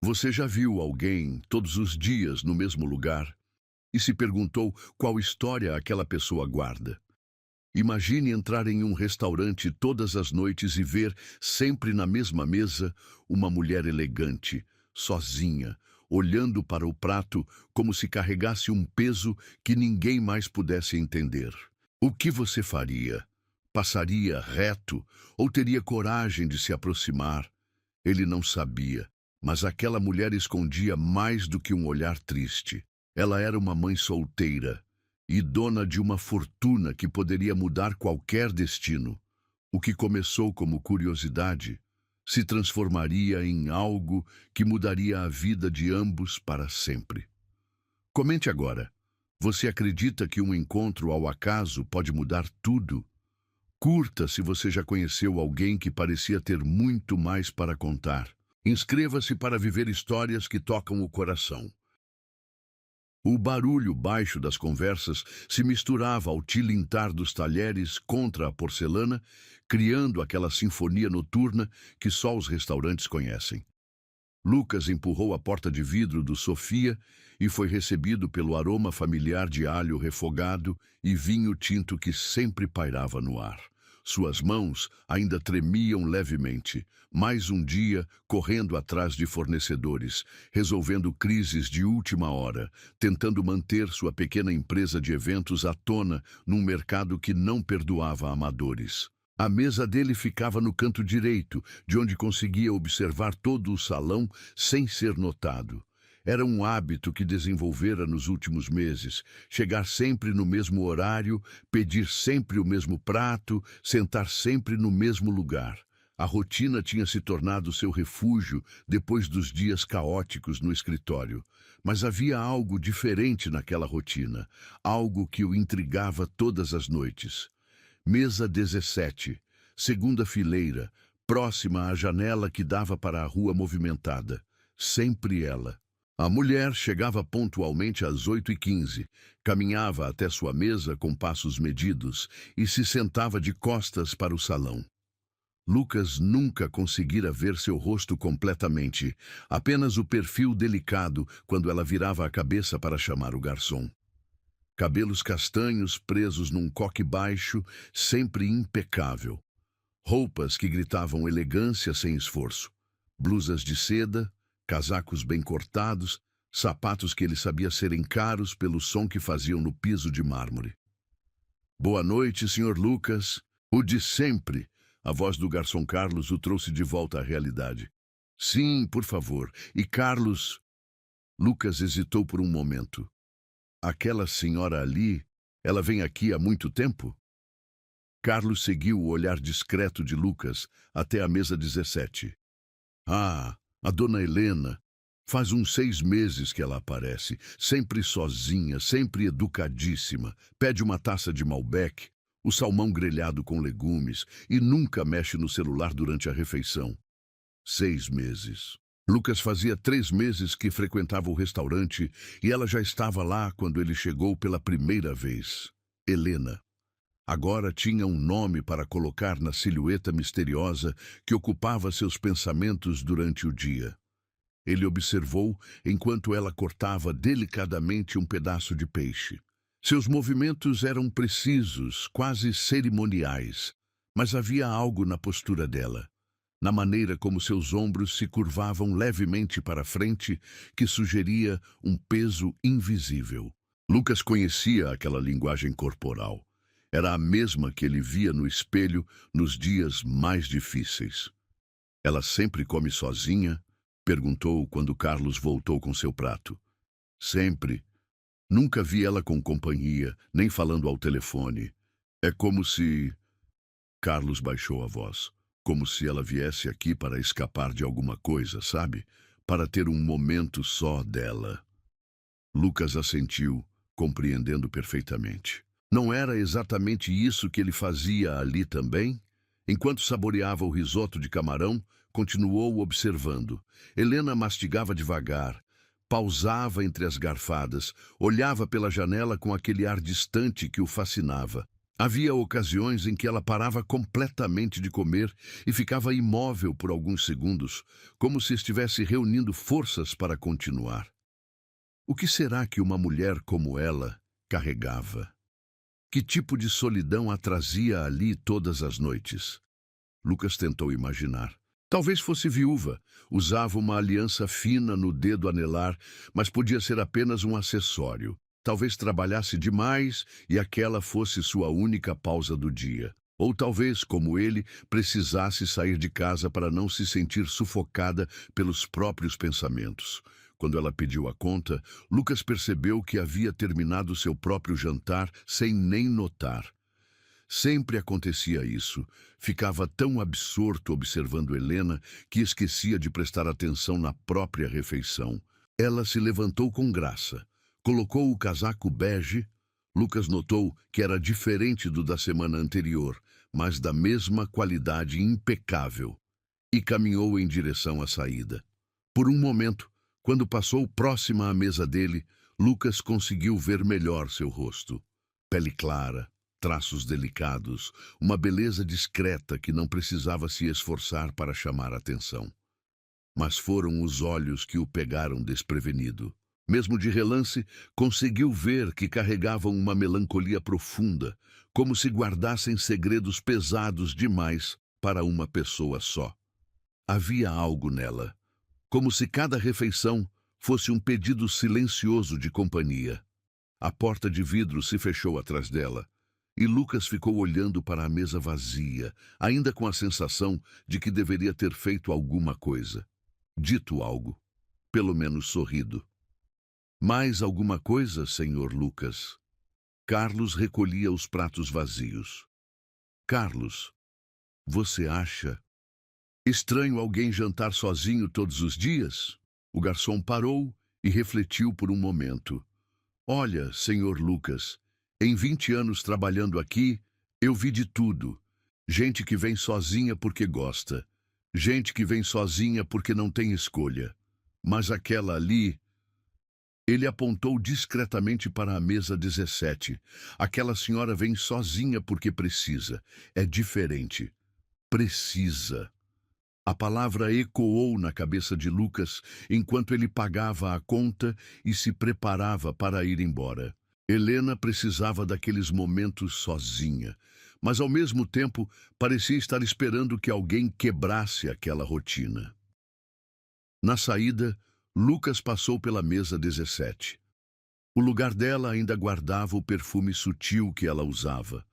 Você já viu alguém todos os dias no mesmo lugar e se perguntou qual história aquela pessoa guarda? Imagine entrar em um restaurante todas as noites e ver, sempre na mesma mesa, uma mulher elegante, sozinha, olhando para o prato como se carregasse um peso que ninguém mais pudesse entender. O que você faria? Passaria reto ou teria coragem de se aproximar? Ele não sabia, mas aquela mulher escondia mais do que um olhar triste. Ela era uma mãe solteira e dona de uma fortuna que poderia mudar qualquer destino. O que começou como curiosidade se transformaria em algo que mudaria a vida de ambos para sempre. Comente agora. Você acredita que um encontro ao acaso pode mudar tudo? Curta se você já conheceu alguém que parecia ter muito mais para contar. Inscreva-se para viver histórias que tocam o coração. O barulho baixo das conversas se misturava ao tilintar dos talheres contra a porcelana, criando aquela sinfonia noturna que só os restaurantes conhecem. Lucas empurrou a porta de vidro do Sofia e foi recebido pelo aroma familiar de alho refogado e vinho tinto que sempre pairava no ar. Suas mãos ainda tremiam levemente. Mais um dia correndo atrás de fornecedores, resolvendo crises de última hora, tentando manter sua pequena empresa de eventos à tona num mercado que não perdoava amadores. A mesa dele ficava no canto direito, de onde conseguia observar todo o salão sem ser notado. Era um hábito que desenvolvera nos últimos meses, chegar sempre no mesmo horário, pedir sempre o mesmo prato, sentar sempre no mesmo lugar. A rotina tinha se tornado seu refúgio depois dos dias caóticos no escritório. Mas havia algo diferente naquela rotina, algo que o intrigava todas as noites. Mesa 17, segunda fileira, próxima à janela que dava para a rua movimentada. Sempre ela. A mulher chegava pontualmente às 8h15, caminhava até sua mesa com passos medidos e se sentava de costas para o salão. Lucas nunca conseguira ver seu rosto completamente, apenas o perfil delicado quando ela virava a cabeça para chamar o garçom. Cabelos castanhos presos num coque baixo, sempre impecável. Roupas que gritavam elegância sem esforço. Blusas de seda, casacos bem cortados, sapatos que ele sabia serem caros pelo som que faziam no piso de mármore. Boa noite, Sr. Lucas. O de sempre. A voz do garçom Carlos o trouxe de volta à realidade. Sim, por favor. E Carlos... Lucas hesitou por um momento. Aquela senhora ali, ela vem aqui há muito tempo? Carlos seguiu o olhar discreto de Lucas até a mesa 17. Ah, a dona Helena. Faz uns 6 meses que ela aparece, sempre sozinha, sempre educadíssima. Pede uma taça de Malbec, o salmão grelhado com legumes e nunca mexe no celular durante a refeição. 6 meses. Lucas fazia 3 meses que frequentava o restaurante e ela já estava lá quando ele chegou pela primeira vez. Helena. Agora tinha um nome para colocar na silhueta misteriosa que ocupava seus pensamentos durante o dia. Ele observou enquanto ela cortava delicadamente um pedaço de peixe. Seus movimentos eram precisos, quase cerimoniais, mas havia algo na postura dela, na maneira como seus ombros se curvavam levemente para frente, que sugeria um peso invisível. Lucas conhecia aquela linguagem corporal. Era a mesma que ele via no espelho nos dias mais difíceis. Ela sempre come sozinha? Perguntou quando Carlos voltou com seu prato. Sempre. Nunca vi ela com companhia, nem falando ao telefone. É como se... Carlos baixou a voz. Como se ela viesse aqui para escapar de alguma coisa, sabe? Para ter um momento só dela. Lucas assentiu, compreendendo perfeitamente. Não era exatamente isso que ele fazia ali também? Enquanto saboreava o risoto de camarão, continuou observando. Helena mastigava devagar, pausava entre as garfadas, olhava pela janela com aquele ar distante que o fascinava. Havia ocasiões em que ela parava completamente de comer e ficava imóvel por alguns segundos, como se estivesse reunindo forças para continuar. O que será que uma mulher como ela carregava? Que tipo de solidão a trazia ali todas as noites? Lucas tentou imaginar. Talvez fosse viúva, usava uma aliança fina no dedo anelar, mas podia ser apenas um acessório. Talvez trabalhasse demais e aquela fosse sua única pausa do dia. Ou talvez, como ele, precisasse sair de casa para não se sentir sufocada pelos próprios pensamentos. Quando ela pediu a conta, Lucas percebeu que havia terminado seu próprio jantar sem nem notar. Sempre acontecia isso. Ficava tão absorto observando Helena que esquecia de prestar atenção na própria refeição. Ela se levantou com graça. Colocou o casaco bege. Lucas notou que era diferente do da semana anterior, mas da mesma qualidade impecável, e caminhou em direção à saída. Por um momento, quando passou próxima à mesa dele, Lucas conseguiu ver melhor seu rosto. Pele clara, traços delicados, uma beleza discreta que não precisava se esforçar para chamar a atenção. Mas foram os olhos que o pegaram desprevenido. Mesmo de relance, conseguiu ver que carregavam uma melancolia profunda, como se guardassem segredos pesados demais para uma pessoa só. Havia algo nela, como se cada refeição fosse um pedido silencioso de companhia. A porta de vidro se fechou atrás dela, e Lucas ficou olhando para a mesa vazia, ainda com a sensação de que deveria ter feito alguma coisa. Dito algo, pelo menos sorrido. Mais alguma coisa, senhor Lucas? Carlos recolhia os pratos vazios. Carlos, você acha estranho alguém jantar sozinho todos os dias? O garçom parou e refletiu por um momento. Olha, senhor Lucas, em 20 anos trabalhando aqui, eu vi de tudo. Gente que vem sozinha porque gosta. Gente que vem sozinha porque não tem escolha. Mas aquela ali... Ele apontou discretamente para a mesa 17. Aquela senhora vem sozinha porque precisa. É diferente. Precisa. A palavra ecoou na cabeça de Lucas enquanto ele pagava a conta e se preparava para ir embora. Helena precisava daqueles momentos sozinha, mas ao mesmo tempo parecia estar esperando que alguém quebrasse aquela rotina. Na saída, Lucas passou pela mesa 17. O lugar dela ainda guardava o perfume sutil que ela usava.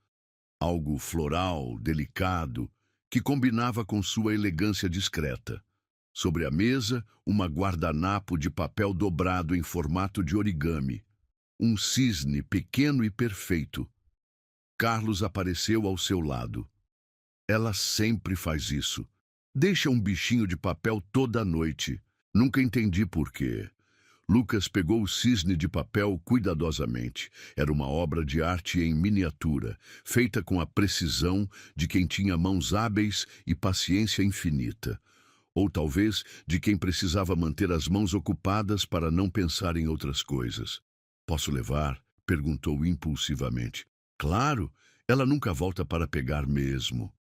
Algo floral, delicado, que combinava com sua elegância discreta. Sobre a mesa, uma guardanapo de papel dobrado em formato de origami. Um cisne pequeno e perfeito. Carlos apareceu ao seu lado. Ela sempre faz isso. Deixa um bichinho de papel toda noite. Nunca entendi por quê. Lucas pegou o cisne de papel cuidadosamente. Era uma obra de arte em miniatura, feita com a precisão de quem tinha mãos hábeis e paciência infinita. Ou talvez de quem precisava manter as mãos ocupadas para não pensar em outras coisas. Posso levar? Perguntou impulsivamente. Claro, ela nunca volta para pegar mesmo.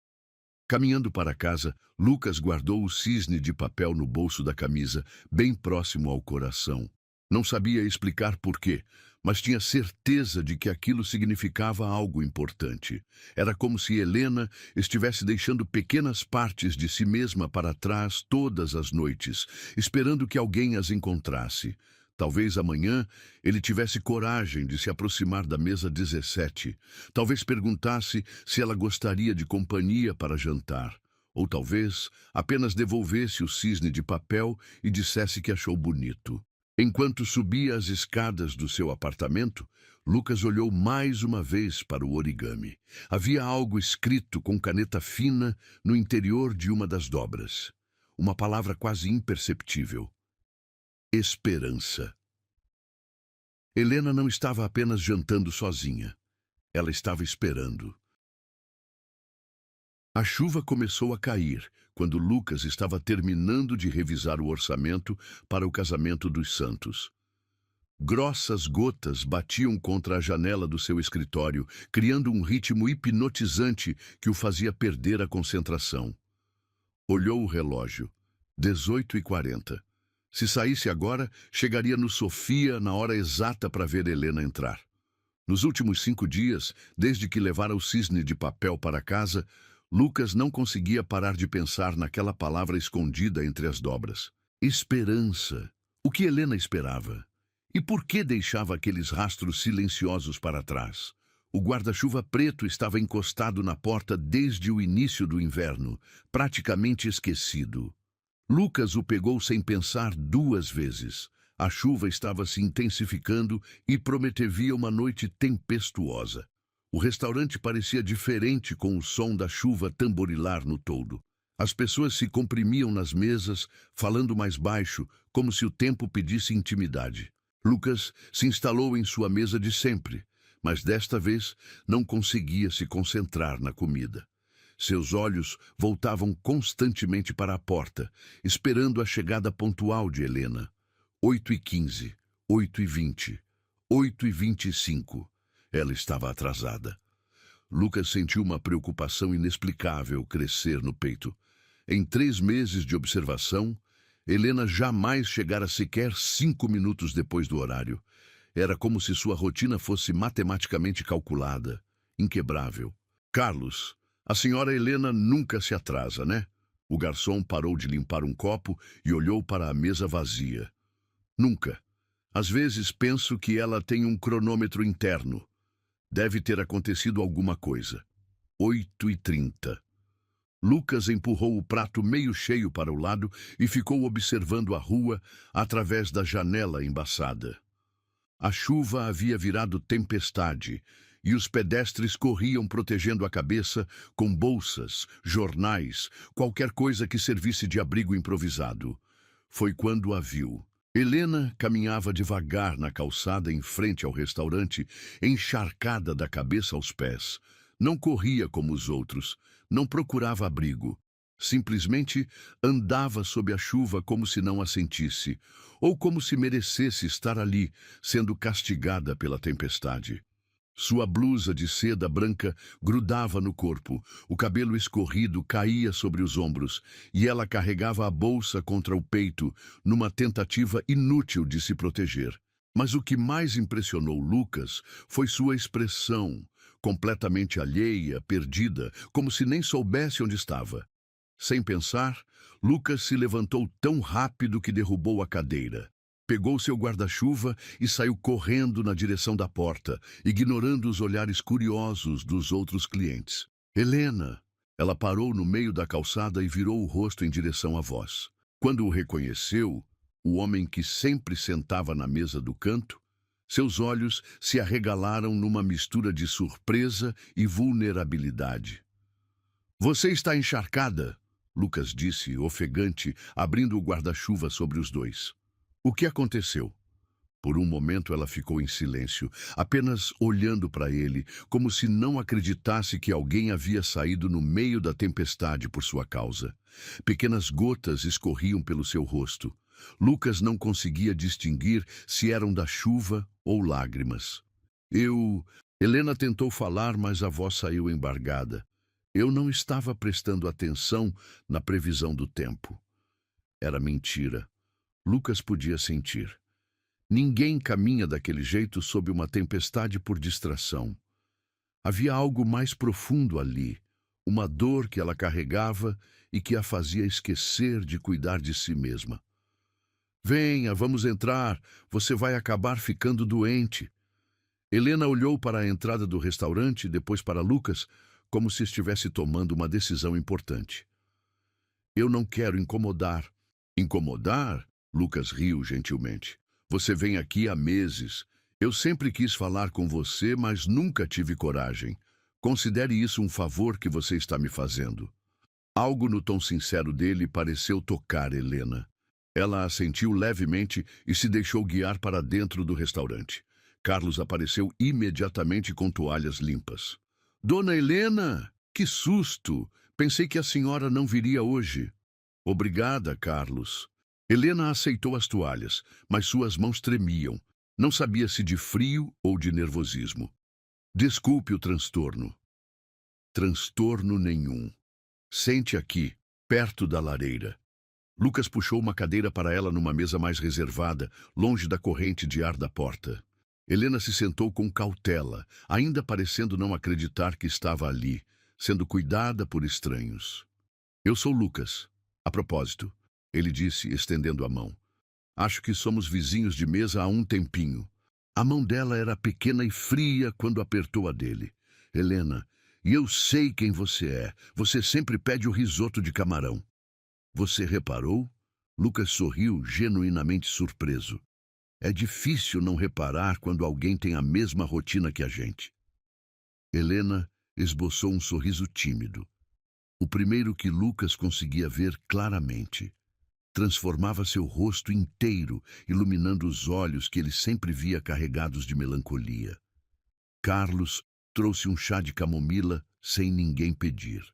Caminhando para casa, Lucas guardou o cisne de papel no bolso da camisa, bem próximo ao coração. Não sabia explicar por quê, mas tinha certeza de que aquilo significava algo importante. Era como se Helena estivesse deixando pequenas partes de si mesma para trás todas as noites, esperando que alguém as encontrasse. Talvez amanhã ele tivesse coragem de se aproximar da mesa 17. Talvez perguntasse se ela gostaria de companhia para jantar. Ou talvez apenas devolvesse o cisne de papel e dissesse que achou bonito. Enquanto subia as escadas do seu apartamento, Lucas olhou mais uma vez para o origami. Havia algo escrito com caneta fina no interior de uma das dobras. Uma palavra quase imperceptível. Esperança. Helena não estava apenas jantando sozinha. Ela estava esperando. A chuva começou a cair quando Lucas estava terminando de revisar o orçamento para o casamento dos Santos. Grossas gotas batiam contra a janela do seu escritório, criando um ritmo hipnotizante que o fazia perder a concentração. Olhou o relógio. 18h40. Se saísse agora, chegaria no Sofia na hora exata para ver Helena entrar. Nos últimos 5 dias, desde que levara o cisne de papel para casa, Lucas não conseguia parar de pensar naquela palavra escondida entre as dobras. Esperança. O que Helena esperava? E por que deixava aqueles rastros silenciosos para trás? O guarda-chuva preto estava encostado na porta desde o início do inverno, praticamente esquecido. Lucas o pegou sem pensar 2 vezes. A chuva estava se intensificando e prometevia uma noite tempestuosa. O restaurante parecia diferente com o som da chuva tamborilar no toldo. As pessoas se comprimiam nas mesas, falando mais baixo, como se o tempo pedisse intimidade. Lucas se instalou em sua mesa de sempre, mas desta vez não conseguia se concentrar na comida. Seus olhos voltavam constantemente para a porta, esperando a chegada pontual de Helena. 8h15, 8h20, 8h25. Ela estava atrasada. Lucas sentiu uma preocupação inexplicável crescer no peito. Em 3 meses de observação, Helena jamais chegara sequer 5 minutos depois do horário. Era como se sua rotina fosse matematicamente calculada, inquebrável. Carlos, a senhora Helena nunca se atrasa, né? O garçom parou de limpar um copo e olhou para a mesa vazia. Nunca. Às vezes penso que ela tem um cronômetro interno. Deve ter acontecido alguma coisa. 8h30. Lucas empurrou o prato meio cheio para o lado e ficou observando a rua através da janela embaçada. A chuva havia virado tempestade e os pedestres corriam protegendo a cabeça com bolsas, jornais, qualquer coisa que servisse de abrigo improvisado. Foi quando a viu. Helena caminhava devagar na calçada em frente ao restaurante, encharcada da cabeça aos pés. Não corria como os outros, não procurava abrigo. Simplesmente andava sob a chuva como se não a sentisse, ou como se merecesse estar ali, sendo castigada pela tempestade. Sua blusa de seda branca grudava no corpo, o cabelo escorrido caía sobre os ombros, e ela carregava a bolsa contra o peito, numa tentativa inútil de se proteger. Mas o que mais impressionou Lucas foi sua expressão, completamente alheia, perdida, como se nem soubesse onde estava. Sem pensar, Lucas se levantou tão rápido que derrubou a cadeira. Pegou seu guarda-chuva e saiu correndo na direção da porta, ignorando os olhares curiosos dos outros clientes. Helena! Ela parou no meio da calçada e virou o rosto em direção à voz. Quando o reconheceu, o homem que sempre sentava na mesa do canto, seus olhos se arregalaram numa mistura de surpresa e vulnerabilidade. "Você está encharcada", Lucas disse, ofegante, abrindo o guarda-chuva sobre os dois. "O que aconteceu?" Por um momento ela ficou em silêncio, apenas olhando para ele, como se não acreditasse que alguém havia saído no meio da tempestade por sua causa. Pequenas gotas escorriam pelo seu rosto. Lucas não conseguia distinguir se eram da chuva ou lágrimas. Helena tentou falar, mas a voz saiu embargada. "Eu não estava prestando atenção na previsão do tempo." Era mentira. Lucas podia sentir. Ninguém caminha daquele jeito sob uma tempestade por distração. Havia algo mais profundo ali, uma dor que ela carregava e que a fazia esquecer de cuidar de si mesma. "Venha, vamos entrar, você vai acabar ficando doente." Helena olhou para a entrada do restaurante e depois para Lucas, como se estivesse tomando uma decisão importante. "Eu não quero incomodar." "Incomodar?" Lucas riu gentilmente. "Você vem aqui há meses. Eu sempre quis falar com você, mas nunca tive coragem. Considere isso um favor que você está me fazendo." Algo no tom sincero dele pareceu tocar Helena. Ela assentiu levemente e se deixou guiar para dentro do restaurante. Carlos apareceu imediatamente com toalhas limpas. "Dona Helena! Que susto! Pensei que a senhora não viria hoje." "Obrigada, Carlos." Helena aceitou as toalhas, mas suas mãos tremiam. Não sabia se de frio ou de nervosismo. Desculpe o transtorno. Transtorno nenhum. Sente aqui, perto da lareira. Lucas puxou uma cadeira para ela numa mesa mais reservada, longe da corrente de ar da porta. Helena se sentou com cautela, ainda parecendo não acreditar que estava ali, sendo cuidada por estranhos. Eu sou Lucas. A propósito, ele disse, estendendo a mão. Acho que somos vizinhos de mesa há um tempinho. A mão dela era pequena e fria quando apertou a dele. Helena, e eu sei quem você é. Você sempre pede o risoto de camarão. Você reparou? Lucas sorriu, genuinamente surpreso. É difícil não reparar quando alguém tem a mesma rotina que a gente. Helena esboçou um sorriso tímido. O primeiro que Lucas conseguia ver claramente. Transformava seu rosto inteiro, iluminando os olhos que ele sempre via carregados de melancolia. Carlos trouxe um chá de camomila sem ninguém pedir.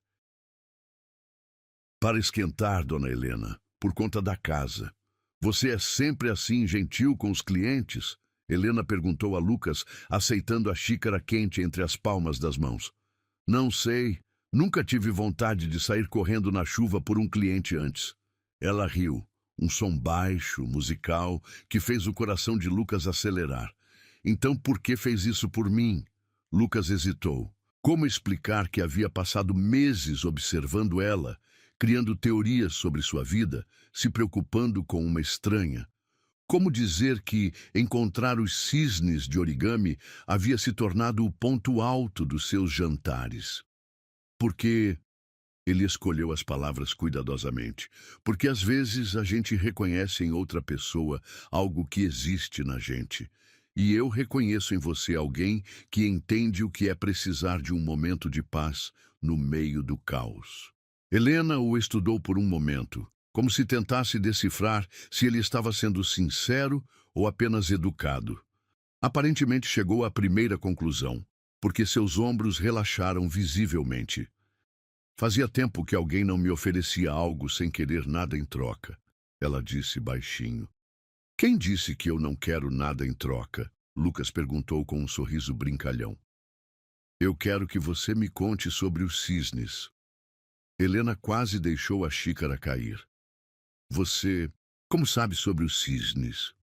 Para esquentar, dona Helena, por conta da casa. Você é sempre assim gentil com os clientes? Helena perguntou a Lucas, aceitando a xícara quente entre as palmas das mãos. Não sei. Nunca tive vontade de sair correndo na chuva por um cliente antes. Ela riu, um som baixo, musical, que fez o coração de Lucas acelerar. Então por que fez isso por mim? Lucas hesitou. Como explicar que havia passado meses observando ela, criando teorias sobre sua vida, se preocupando com uma estranha? Como dizer que encontrar os cisnes de origami havia se tornado o ponto alto dos seus jantares? Porque ele escolheu as palavras cuidadosamente. Porque às vezes a gente reconhece em outra pessoa algo que existe na gente. E eu reconheço em você alguém que entende o que é precisar de um momento de paz no meio do caos. Helena o estudou por um momento, como se tentasse decifrar se ele estava sendo sincero ou apenas educado. Aparentemente chegou à primeira conclusão, porque seus ombros relaxaram visivelmente. Fazia tempo que alguém não me oferecia algo sem querer nada em troca, ela disse baixinho. Quem disse que eu não quero nada em troca? Lucas perguntou com um sorriso brincalhão. Eu quero que você me conte sobre os cisnes. Helena quase deixou a xícara cair. Você, como sabe sobre os cisnes?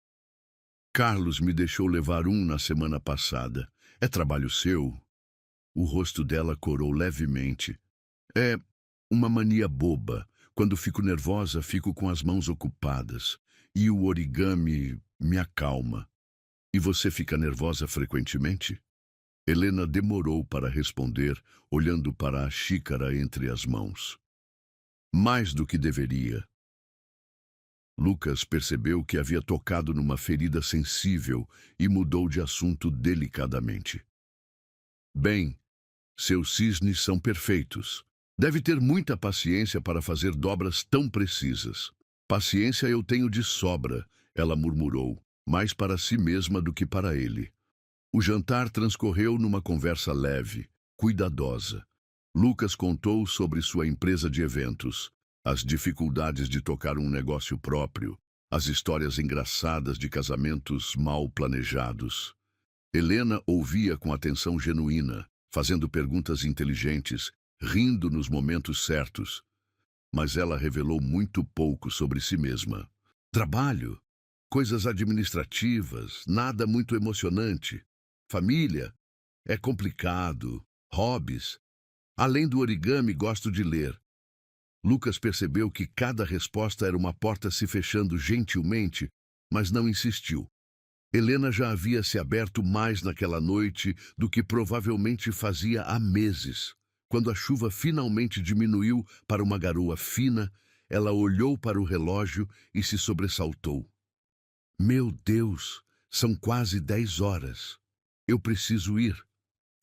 Carlos me deixou levar um na semana passada. É trabalho seu? O rosto dela corou levemente. É uma mania boba. Quando fico nervosa, fico com as mãos ocupadas. E o origami me acalma. E você fica nervosa frequentemente? Helena demorou para responder, olhando para a xícara entre as mãos. Mais do que deveria. Lucas percebeu que havia tocado numa ferida sensível e mudou de assunto delicadamente. Bem, seus cisnes são perfeitos. Deve ter muita paciência para fazer dobras tão precisas. Paciência eu tenho de sobra, ela murmurou, mais para si mesma do que para ele. O jantar transcorreu numa conversa leve, cuidadosa. Lucas contou sobre sua empresa de eventos, as dificuldades de tocar um negócio próprio, as histórias engraçadas de casamentos mal planejados. Helena ouvia com atenção genuína, fazendo perguntas inteligentes, rindo nos momentos certos. Mas ela revelou muito pouco sobre si mesma. Trabalho, coisas administrativas, nada muito emocionante. Família, é complicado. Hobbies. Além do origami, gosto de ler. Lucas percebeu que cada resposta era uma porta se fechando gentilmente, mas não insistiu. Helena já havia se aberto mais naquela noite do que provavelmente fazia há meses. Quando a chuva finalmente diminuiu para uma garoa fina, ela olhou para o relógio e se sobressaltou. Meu Deus, são quase 10 horas. Eu preciso ir.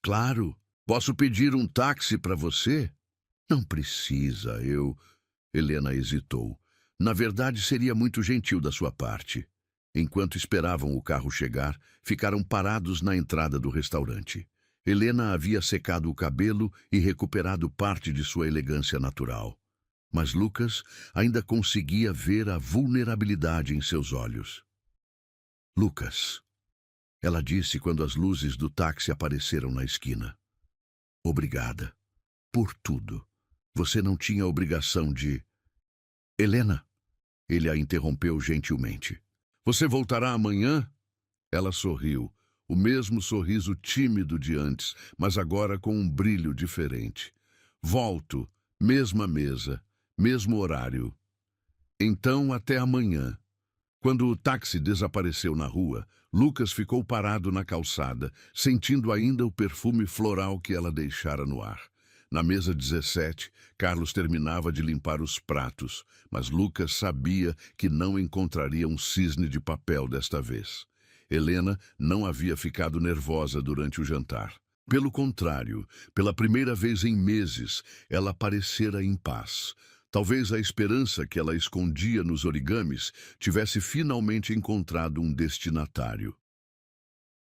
Claro, posso pedir um táxi para você? Não precisa, Helena hesitou. Na verdade, seria muito gentil da sua parte. Enquanto esperavam o carro chegar, ficaram parados na entrada do restaurante. Helena havia secado o cabelo e recuperado parte de sua elegância natural. Mas Lucas ainda conseguia ver a vulnerabilidade em seus olhos. Lucas, Ela disse quando as luzes do táxi apareceram na esquina. Obrigada. Por tudo. Você não tinha obrigação de... Helena, ele a interrompeu gentilmente. Você voltará amanhã? Ela sorriu, o mesmo sorriso tímido de antes, mas agora com um brilho diferente. Volto, mesma mesa, mesmo horário. Então, até amanhã. Quando o táxi desapareceu na rua, Lucas ficou parado na calçada, sentindo ainda o perfume floral que ela deixara no ar. Na mesa 17, Carlos terminava de limpar os pratos, mas Lucas sabia que não encontraria um cisne de papel desta vez. Helena não havia ficado nervosa durante o jantar. Pelo contrário, pela primeira vez em meses, ela parecera em paz. Talvez a esperança que ela escondia nos origamis tivesse finalmente encontrado um destinatário.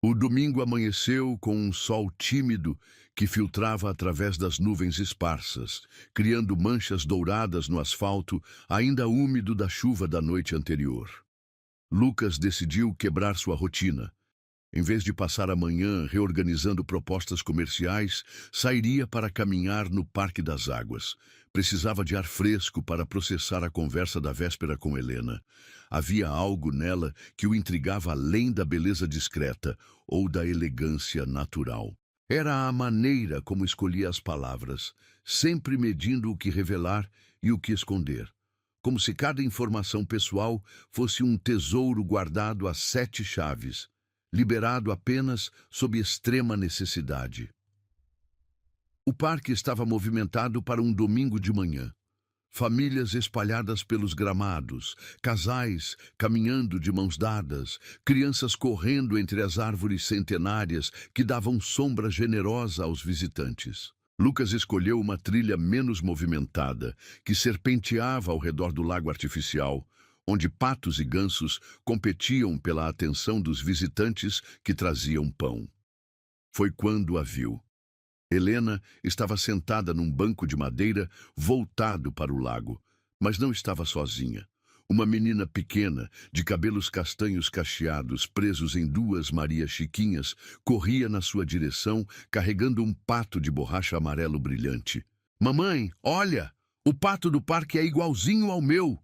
O domingo amanheceu com um sol tímido que filtrava através das nuvens esparsas, criando manchas douradas no asfalto ainda úmido da chuva da noite anterior. Lucas decidiu quebrar sua rotina. Em vez de passar a manhã reorganizando propostas comerciais, sairia para caminhar no Parque das Águas. Precisava de ar fresco para processar a conversa da véspera com Helena. Havia algo nela que o intrigava além da beleza discreta ou da elegância natural. Era a maneira como escolhia as palavras, sempre medindo o que revelar e o que esconder. Como se cada informação pessoal fosse um tesouro guardado a 7 chaves, liberado apenas sob extrema necessidade. O parque estava movimentado para um domingo de manhã. Famílias espalhadas pelos gramados, casais caminhando de mãos dadas, crianças correndo entre as árvores centenárias que davam sombra generosa aos visitantes. Lucas escolheu uma trilha menos movimentada, que serpenteava ao redor do lago artificial, onde patos e gansos competiam pela atenção dos visitantes que traziam pão. Foi quando a viu. Helena estava sentada num banco de madeira voltado para o lago, mas não estava sozinha. Uma menina pequena, de cabelos castanhos cacheados, presos em 2 Marias Chiquinhas, corria na sua direção, carregando um pato de borracha amarelo brilhante. "Mamãe, olha! O pato do parque é igualzinho ao meu!"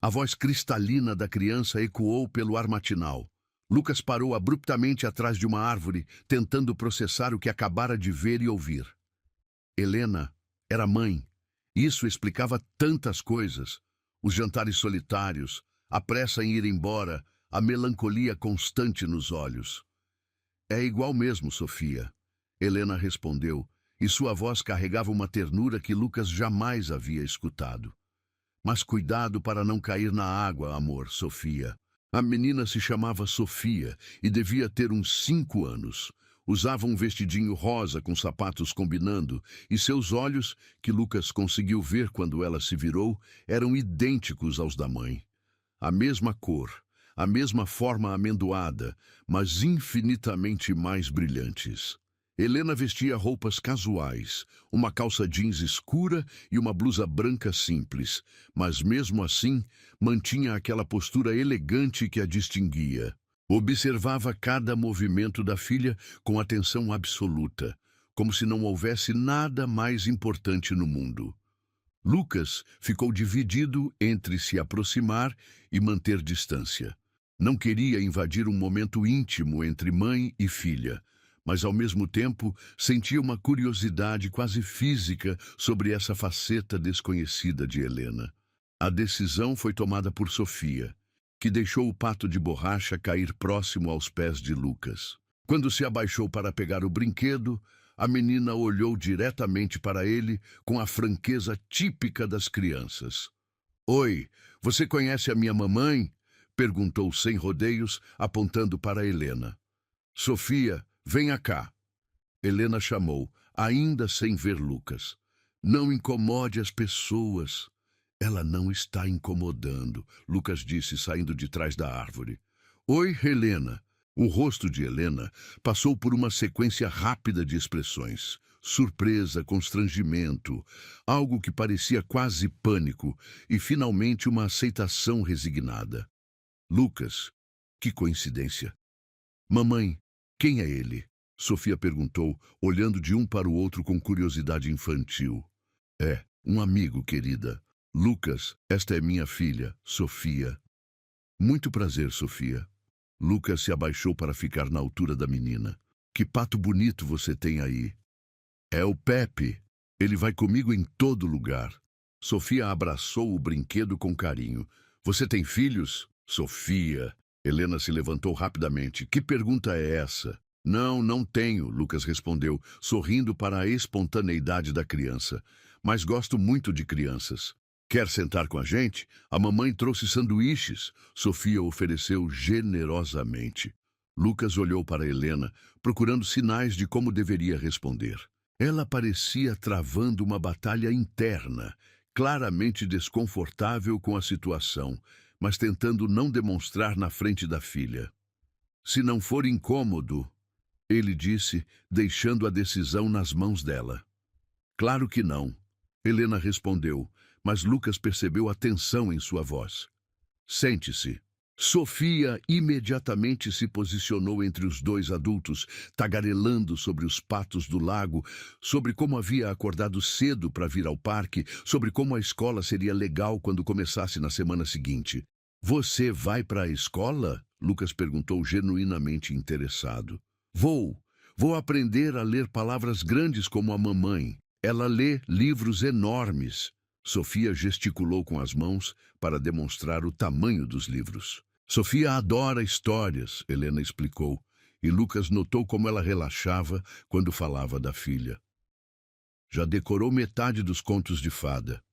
A voz cristalina da criança ecoou pelo ar matinal. Lucas parou abruptamente atrás de uma árvore, tentando processar o que acabara de ver e ouvir. Helena era mãe. Isso explicava tantas coisas. Os jantares solitários, a pressa em ir embora, a melancolia constante nos olhos. "É igual mesmo, Sofia", Helena respondeu, e sua voz carregava uma ternura que Lucas jamais havia escutado. "Mas cuidado para não cair na água, amor, Sofia." A menina se chamava Sofia e devia ter uns 5 anos. Usava um vestidinho rosa com sapatos combinando, e seus olhos, que Lucas conseguiu ver quando ela se virou, eram idênticos aos da mãe. A mesma cor, a mesma forma amendoada, mas infinitamente mais brilhantes. Helena vestia roupas casuais, uma calça jeans escura e uma blusa branca simples, mas mesmo assim mantinha aquela postura elegante que a distinguia. Observava cada movimento da filha com atenção absoluta, como se não houvesse nada mais importante no mundo. Lucas ficou dividido entre se aproximar e manter distância. Não queria invadir um momento íntimo entre mãe e filha, mas ao mesmo tempo sentia uma curiosidade quase física sobre essa faceta desconhecida de Helena. A decisão foi tomada por Sofia, que deixou o pato de borracha cair próximo aos pés de Lucas. Quando se abaixou para pegar o brinquedo, a menina olhou diretamente para ele com a franqueza típica das crianças. "Oi, você conhece a minha mamãe?" perguntou sem rodeios, apontando para Helena. "Sofia, venha cá." Helena chamou, ainda sem ver Lucas. "Não incomode as pessoas." "Ela não está incomodando", Lucas disse, saindo de trás da árvore. "Oi, Helena." O rosto de Helena passou por uma sequência rápida de expressões. Surpresa, constrangimento, algo que parecia quase pânico, e finalmente uma aceitação resignada. "Lucas, que coincidência." Mamãe, quem é ele? Sofia perguntou, olhando de um para o outro com curiosidade infantil. É, um amigo, querida. Lucas, esta é minha filha, Sofia. Muito prazer, Sofia. Lucas se abaixou para ficar na altura da menina. Que pato bonito você tem aí. É o Pepe. Ele vai comigo em todo lugar. Sofia abraçou o brinquedo com carinho. Você tem filhos? Sofia. Helena se levantou rapidamente. Que pergunta é essa? Não, não tenho, Lucas respondeu, sorrindo para a espontaneidade da criança. Mas gosto muito de crianças. Quer sentar com a gente? A mamãe trouxe sanduíches. Sofia ofereceu generosamente. Lucas olhou para Helena, procurando sinais de como deveria responder. Ela parecia travando uma batalha interna, claramente desconfortável com a situação, mas tentando não demonstrar na frente da filha. Se não for incômodo, ele disse, deixando a decisão nas mãos dela. Claro que não, Helena respondeu, mas Lucas percebeu a tensão em sua voz. Sente-se. Sofia imediatamente se posicionou entre os dois adultos, tagarelando sobre os patos do lago, sobre como havia acordado cedo para vir ao parque, sobre como a escola seria legal quando começasse na semana seguinte. Você vai para a escola? Lucas perguntou genuinamente interessado. Vou aprender a ler palavras grandes como a mamãe. Ela lê livros enormes. Sofia gesticulou com as mãos para demonstrar o tamanho dos livros. Sofia adora histórias, Helena explicou, e Lucas notou como ela relaxava quando falava da filha. Já decorou metade dos contos de fada.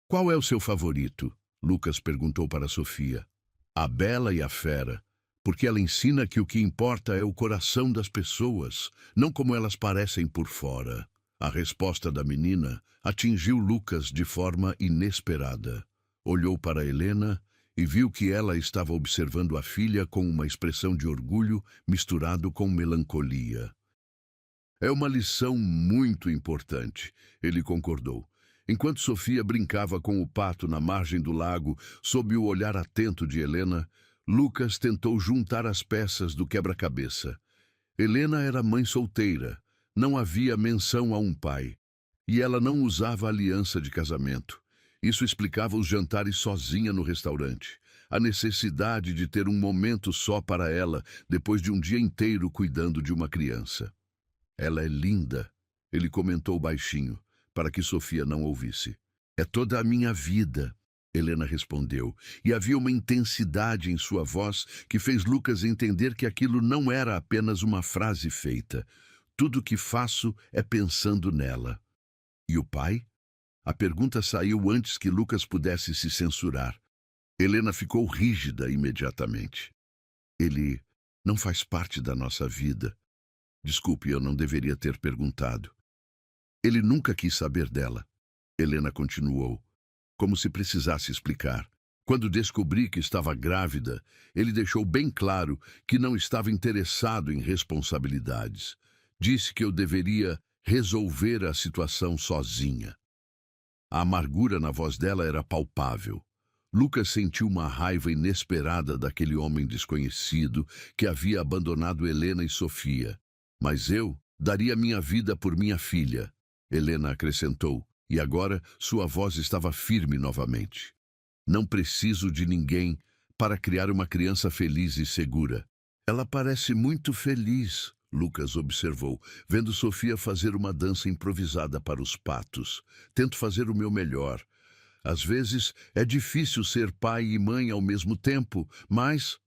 Qual é o seu favorito? Lucas perguntou para Sofia. A Bela e a Fera, porque ela ensina que o que importa é o coração das pessoas, não como elas parecem por fora. A resposta da menina atingiu Lucas de forma inesperada. Olhou para Helena e viu que ela estava observando a filha com uma expressão de orgulho misturado com melancolia. É uma lição muito importante, ele concordou. Enquanto Sofia brincava com o pato na margem do lago, sob o olhar atento de Helena, Lucas tentou juntar as peças do quebra-cabeça. Helena era mãe solteira. Não havia menção a um pai, e ela não usava aliança de casamento. Isso explicava os jantares sozinha no restaurante, a necessidade de ter um momento só para ela depois de um dia inteiro cuidando de uma criança. Ela é linda, ele comentou baixinho, para que Sofia não ouvisse. É toda a minha vida, Helena respondeu, e havia uma intensidade em sua voz que fez Lucas entender que aquilo não era apenas uma frase feita. Tudo o que faço é pensando nela. E o pai? A pergunta saiu antes que Lucas pudesse se censurar. Helena ficou rígida imediatamente. Ele não faz parte da nossa vida. Desculpe, eu não deveria ter perguntado. Ele nunca quis saber dela. Helena continuou, como se precisasse explicar. Quando descobri que estava grávida, ele deixou bem claro que não estava interessado em responsabilidades. Disse que eu deveria resolver a situação sozinha. A amargura na voz dela era palpável. Lucas sentiu uma raiva inesperada daquele homem desconhecido que havia abandonado Helena e Sofia. Mas eu daria minha vida por minha filha, Helena acrescentou, e agora sua voz estava firme novamente. Não preciso de ninguém para criar uma criança feliz e segura. Ela parece muito feliz, Lucas observou, vendo Sofia fazer uma dança improvisada para os patos. Tento fazer o meu melhor. Às vezes é difícil ser pai e mãe ao mesmo tempo, mas...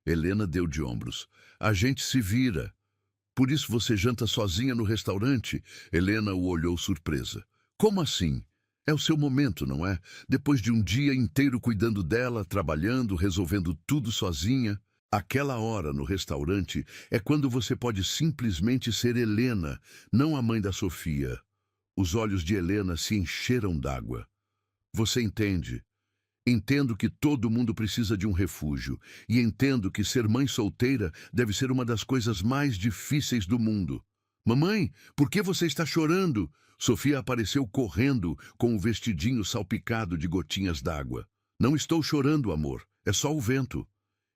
Helena deu de ombros. A gente se vira. Por isso você janta sozinha no restaurante? Helena o olhou surpresa. Como assim? É o seu momento, não é? Depois de um dia inteiro cuidando dela, trabalhando, resolvendo tudo sozinha. Aquela hora no restaurante é quando você pode simplesmente ser Helena, não a mãe da Sofia. Os olhos de Helena se encheram d'água. Você entende? Entendo que todo mundo precisa de um refúgio, e entendo que ser mãe solteira deve ser uma das coisas mais difíceis do mundo. Mamãe, por que você está chorando? Sofia apareceu correndo com o vestidinho salpicado de gotinhas d'água. Não estou chorando, amor, é só o vento.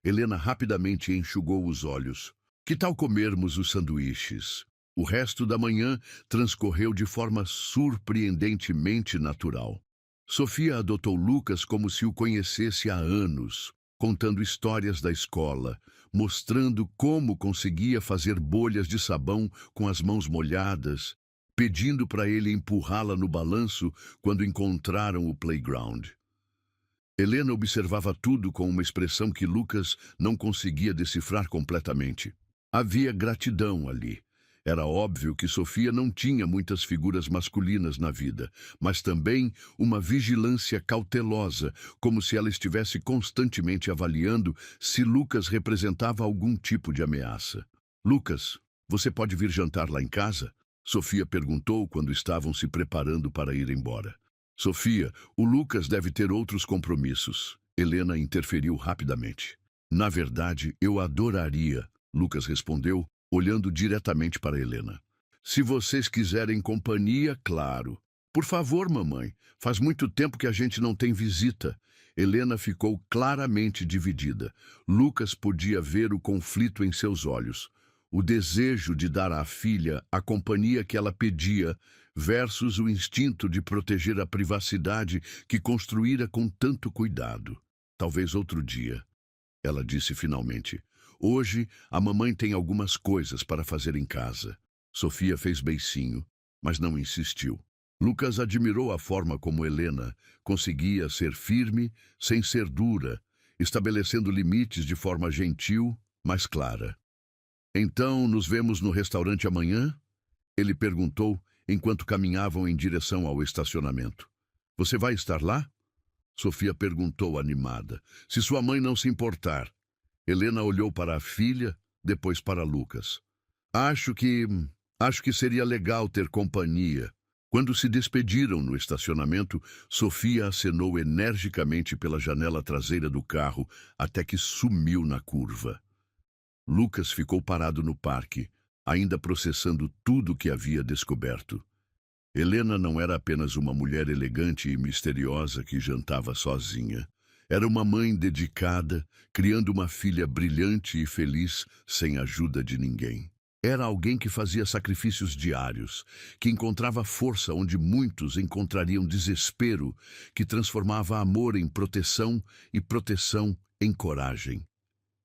Helena rapidamente enxugou os olhos. Que tal comermos os sanduíches? O resto da manhã transcorreu de forma surpreendentemente natural. Sofia adotou Lucas como se o conhecesse há anos, contando histórias da escola, mostrando como conseguia fazer bolhas de sabão com as mãos molhadas, pedindo para ele empurrá-la no balanço quando encontraram o playground. Helena observava tudo com uma expressão que Lucas não conseguia decifrar completamente. Havia gratidão ali. Era óbvio que Sofia não tinha muitas figuras masculinas na vida, mas também uma vigilância cautelosa, como se ela estivesse constantemente avaliando se Lucas representava algum tipo de ameaça. Lucas, você pode vir jantar lá em casa? Sofia perguntou quando estavam se preparando para ir embora. Sofia, o Lucas deve ter outros compromissos. Helena interferiu rapidamente. Na verdade, eu adoraria, Lucas respondeu, olhando diretamente para Helena. Se vocês quiserem companhia, claro. Por favor, mamãe, faz muito tempo que a gente não tem visita. Helena ficou claramente dividida. Lucas podia ver o conflito em seus olhos. O desejo de dar à filha a companhia que ela pedia versus o instinto de proteger a privacidade que construíra com tanto cuidado. Talvez outro dia, ela disse finalmente. Hoje, a mamãe tem algumas coisas para fazer em casa. Sofia fez beicinho, mas não insistiu. Lucas admirou a forma como Helena conseguia ser firme sem ser dura, estabelecendo limites de forma gentil, mas clara. Então, nos vemos no restaurante amanhã? Ele perguntou enquanto caminhavam em direção ao estacionamento. Você vai estar lá? Sofia perguntou animada. Se sua mãe não se importar. Helena olhou para a filha, depois para Lucas. Acho que seria legal ter companhia. Quando se despediram no estacionamento, Sofia acenou energicamente pela janela traseira do carro até que sumiu na curva. Lucas ficou parado no parque, ainda processando tudo o que havia descoberto. Helena não era apenas uma mulher elegante e misteriosa que jantava sozinha. Era uma mãe dedicada, criando uma filha brilhante e feliz sem a ajuda de ninguém. Era alguém que fazia sacrifícios diários, que encontrava força onde muitos encontrariam desespero, que transformava amor em proteção e proteção em coragem.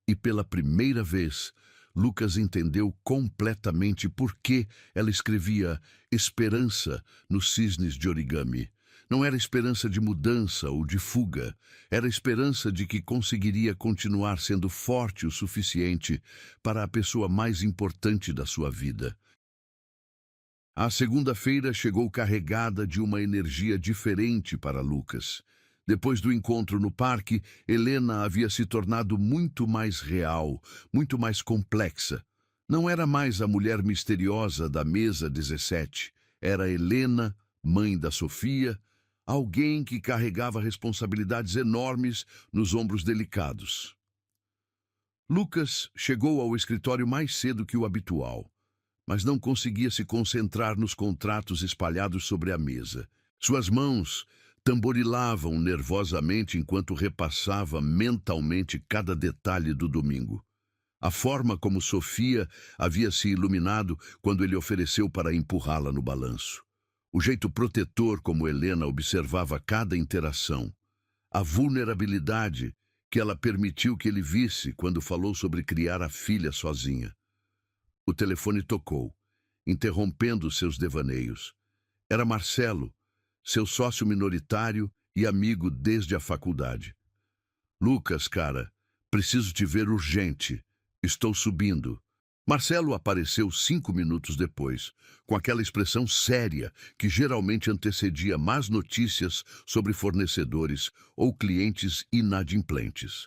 E pela primeira vez, Lucas entendeu completamente por que ela escrevia esperança nos cisnes de origami. Não era esperança de mudança ou de fuga, era esperança de que conseguiria continuar sendo forte o suficiente para a pessoa mais importante da sua vida. A segunda-feira chegou carregada de uma energia diferente para Lucas. Depois do encontro no parque, Helena havia se tornado muito mais real, muito mais complexa. Não era mais a mulher misteriosa da mesa 17. Era Helena, mãe da Sofia, alguém que carregava responsabilidades enormes nos ombros delicados. Lucas chegou ao escritório mais cedo que o habitual, mas não conseguia se concentrar nos contratos espalhados sobre a mesa. Suas mãos tamborilavam nervosamente enquanto repassava mentalmente cada detalhe do domingo. A forma como Sofia havia se iluminado quando ele ofereceu para empurrá-la no balanço. O jeito protetor como Helena observava cada interação. A vulnerabilidade que ela permitiu que ele visse quando falou sobre criar a filha sozinha. O telefone tocou, interrompendo seus devaneios. Era Marcelo, seu sócio minoritário e amigo desde a faculdade. Lucas, cara, preciso te ver urgente. Estou subindo. Marcelo apareceu 5 minutos depois, com aquela expressão séria que geralmente antecedia más notícias sobre fornecedores ou clientes inadimplentes.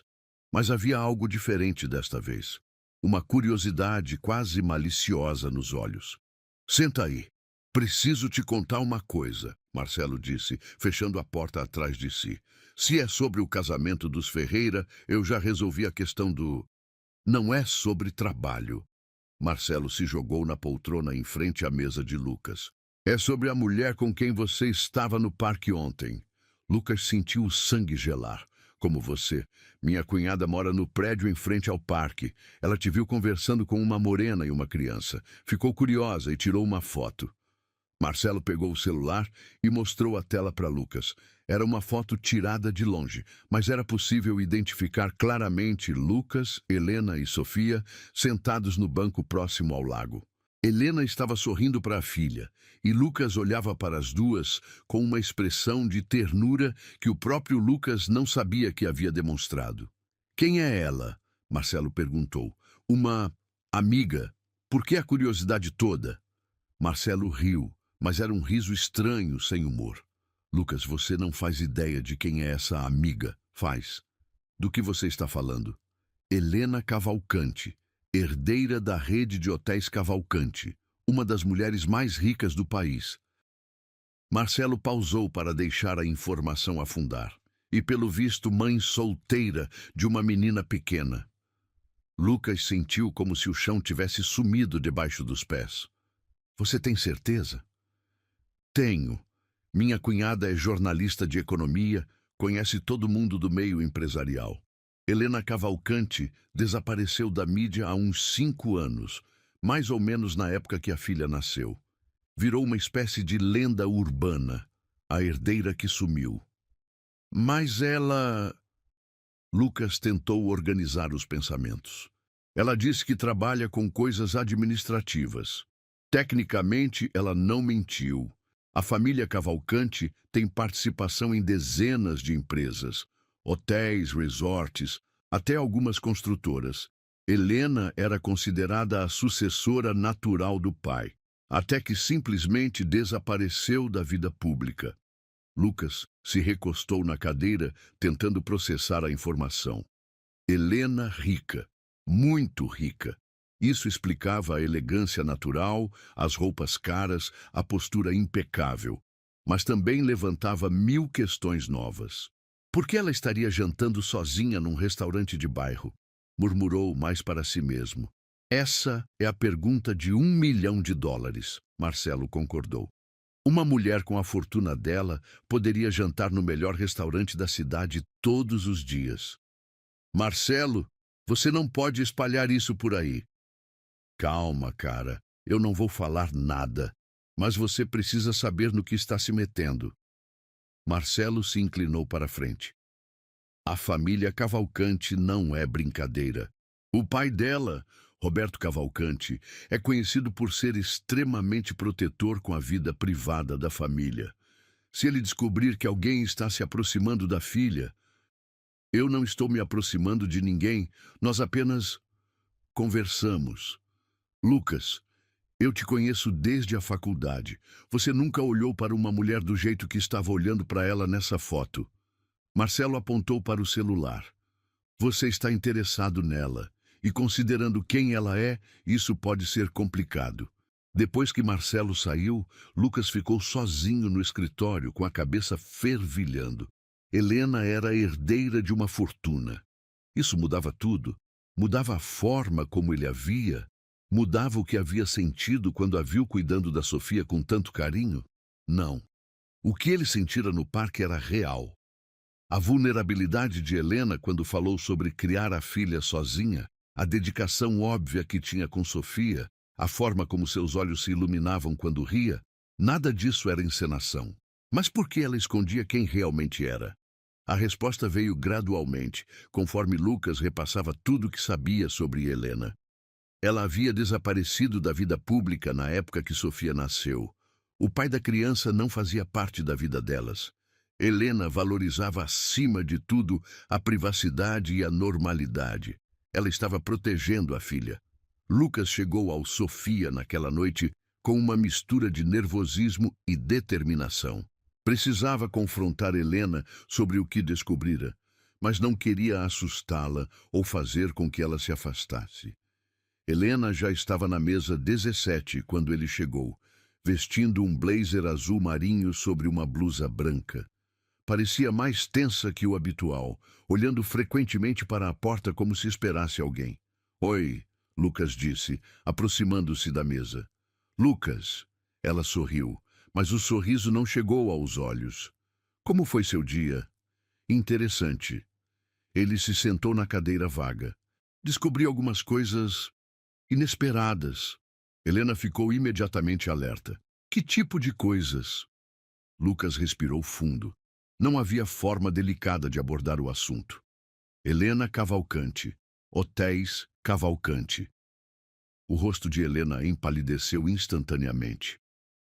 Mas havia algo diferente desta vez. Uma curiosidade quase maliciosa nos olhos. Senta aí. Preciso te contar uma coisa, Marcelo disse, fechando a porta atrás de si. Se é sobre o casamento dos Ferreira, eu já resolvi a questão do... Não é sobre trabalho. Marcelo se jogou na poltrona em frente à mesa de Lucas. É sobre a mulher com quem você estava no parque ontem. Lucas sentiu o sangue gelar. Como você. Minha cunhada mora no prédio em frente ao parque. Ela te viu conversando com uma morena e uma criança. Ficou curiosa e tirou uma foto. Marcelo pegou o celular e mostrou a tela para Lucas. Era uma foto tirada de longe, mas era possível identificar claramente Lucas, Helena e Sofia sentados no banco próximo ao lago. Helena estava sorrindo para a filha, e Lucas olhava para as duas com uma expressão de ternura que o próprio Lucas não sabia que havia demonstrado. Quem é ela? Marcelo perguntou. Uma amiga. Por que a curiosidade toda? Marcelo riu, mas era um riso estranho, sem humor. Lucas, você não faz ideia de quem é essa amiga. Faz. Do que você está falando? Helena Cavalcante, herdeira da rede de hotéis Cavalcante, uma das mulheres mais ricas do país. Marcelo pausou para deixar a informação afundar. E, pelo visto, mãe solteira de uma menina pequena. Lucas sentiu como se o chão tivesse sumido debaixo dos pés. Você tem certeza? Tenho. Minha cunhada é jornalista de economia, conhece todo mundo do meio empresarial. Helena Cavalcante desapareceu da mídia há uns 5 anos, mais ou menos na época que a filha nasceu. Virou uma espécie de lenda urbana, a herdeira que sumiu. Mas ela... Lucas tentou organizar os pensamentos. Ela disse que trabalha com coisas administrativas. Tecnicamente, ela não mentiu. A família Cavalcante tem participação em dezenas de empresas, hotéis, resorts, até algumas construtoras. Helena era considerada a sucessora natural do pai, até que simplesmente desapareceu da vida pública. Lucas se recostou na cadeira, tentando processar a informação. Helena rica, muito rica. Isso explicava a elegância natural, as roupas caras, a postura impecável. Mas também levantava 1000 questões novas. Por que ela estaria jantando sozinha num restaurante de bairro? Murmurou mais para si mesmo. Essa é a pergunta de $1 milhão. Marcelo concordou. Uma mulher com a fortuna dela poderia jantar no melhor restaurante da cidade todos os dias. Marcelo, você não pode espalhar isso por aí. Calma, cara, eu não vou falar nada, mas você precisa saber no que está se metendo. Marcelo se inclinou para a frente. A família Cavalcante não é brincadeira. O pai dela, Roberto Cavalcante, é conhecido por ser extremamente protetor com a vida privada da família. Se ele descobrir que alguém está se aproximando da filha... Eu não estou me aproximando de ninguém, nós apenas conversamos. Lucas, eu te conheço desde a faculdade. Você nunca olhou para uma mulher do jeito que estava olhando para ela nessa foto. Marcelo apontou para o celular. Você está interessado nela, e considerando quem ela é, isso pode ser complicado. Depois que Marcelo saiu, Lucas ficou sozinho no escritório com a cabeça fervilhando. Helena era a herdeira de uma fortuna. Isso mudava tudo. Mudava a forma como ele a via. Mudava o que havia sentido quando a viu cuidando da Sofia com tanto carinho? Não. O que ele sentira no parque era real. A vulnerabilidade de Helena quando falou sobre criar a filha sozinha, a dedicação óbvia que tinha com Sofia, a forma como seus olhos se iluminavam quando ria, nada disso era encenação. Mas por que ela escondia quem realmente era? A resposta veio gradualmente, conforme Lucas repassava tudo o que sabia sobre Helena. Ela havia desaparecido da vida pública na época que Sofia nasceu. O pai da criança não fazia parte da vida delas. Helena valorizava acima de tudo a privacidade e a normalidade. Ela estava protegendo a filha. Lucas chegou ao Sofia naquela noite com uma mistura de nervosismo e determinação. Precisava confrontar Helena sobre o que descobrira, mas não queria assustá-la ou fazer com que ela se afastasse. Helena já estava na mesa 17 quando ele chegou, vestindo um blazer azul marinho sobre uma blusa branca. Parecia mais tensa que o habitual, olhando frequentemente para a porta como se esperasse alguém. Oi, Lucas disse, aproximando-se da mesa. Lucas, ela sorriu, mas o sorriso não chegou aos olhos. Como foi seu dia? Interessante. Ele se sentou na cadeira vaga. Descobriu algumas coisas inesperadas. Helena ficou imediatamente alerta. Que tipo de coisas? Lucas respirou fundo. Não havia forma delicada de abordar o assunto. Helena Cavalcante. Hotéis Cavalcante. O rosto de Helena empalideceu instantaneamente.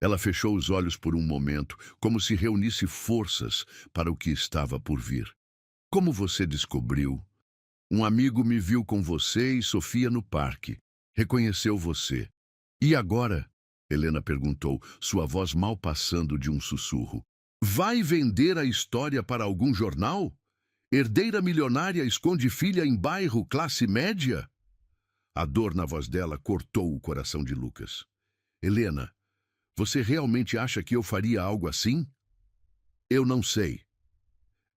Ela fechou os olhos por um momento, como se reunisse forças para o que estava por vir. Como você descobriu? Um amigo me viu com você e Sofia no parque. Reconheceu você. E agora? Helena perguntou, sua voz mal passando de um sussurro. Vai vender a história para algum jornal? Herdeira milionária esconde filha em bairro classe média? A dor na voz dela cortou o coração de Lucas. Helena, você realmente acha que eu faria algo assim? Eu não sei.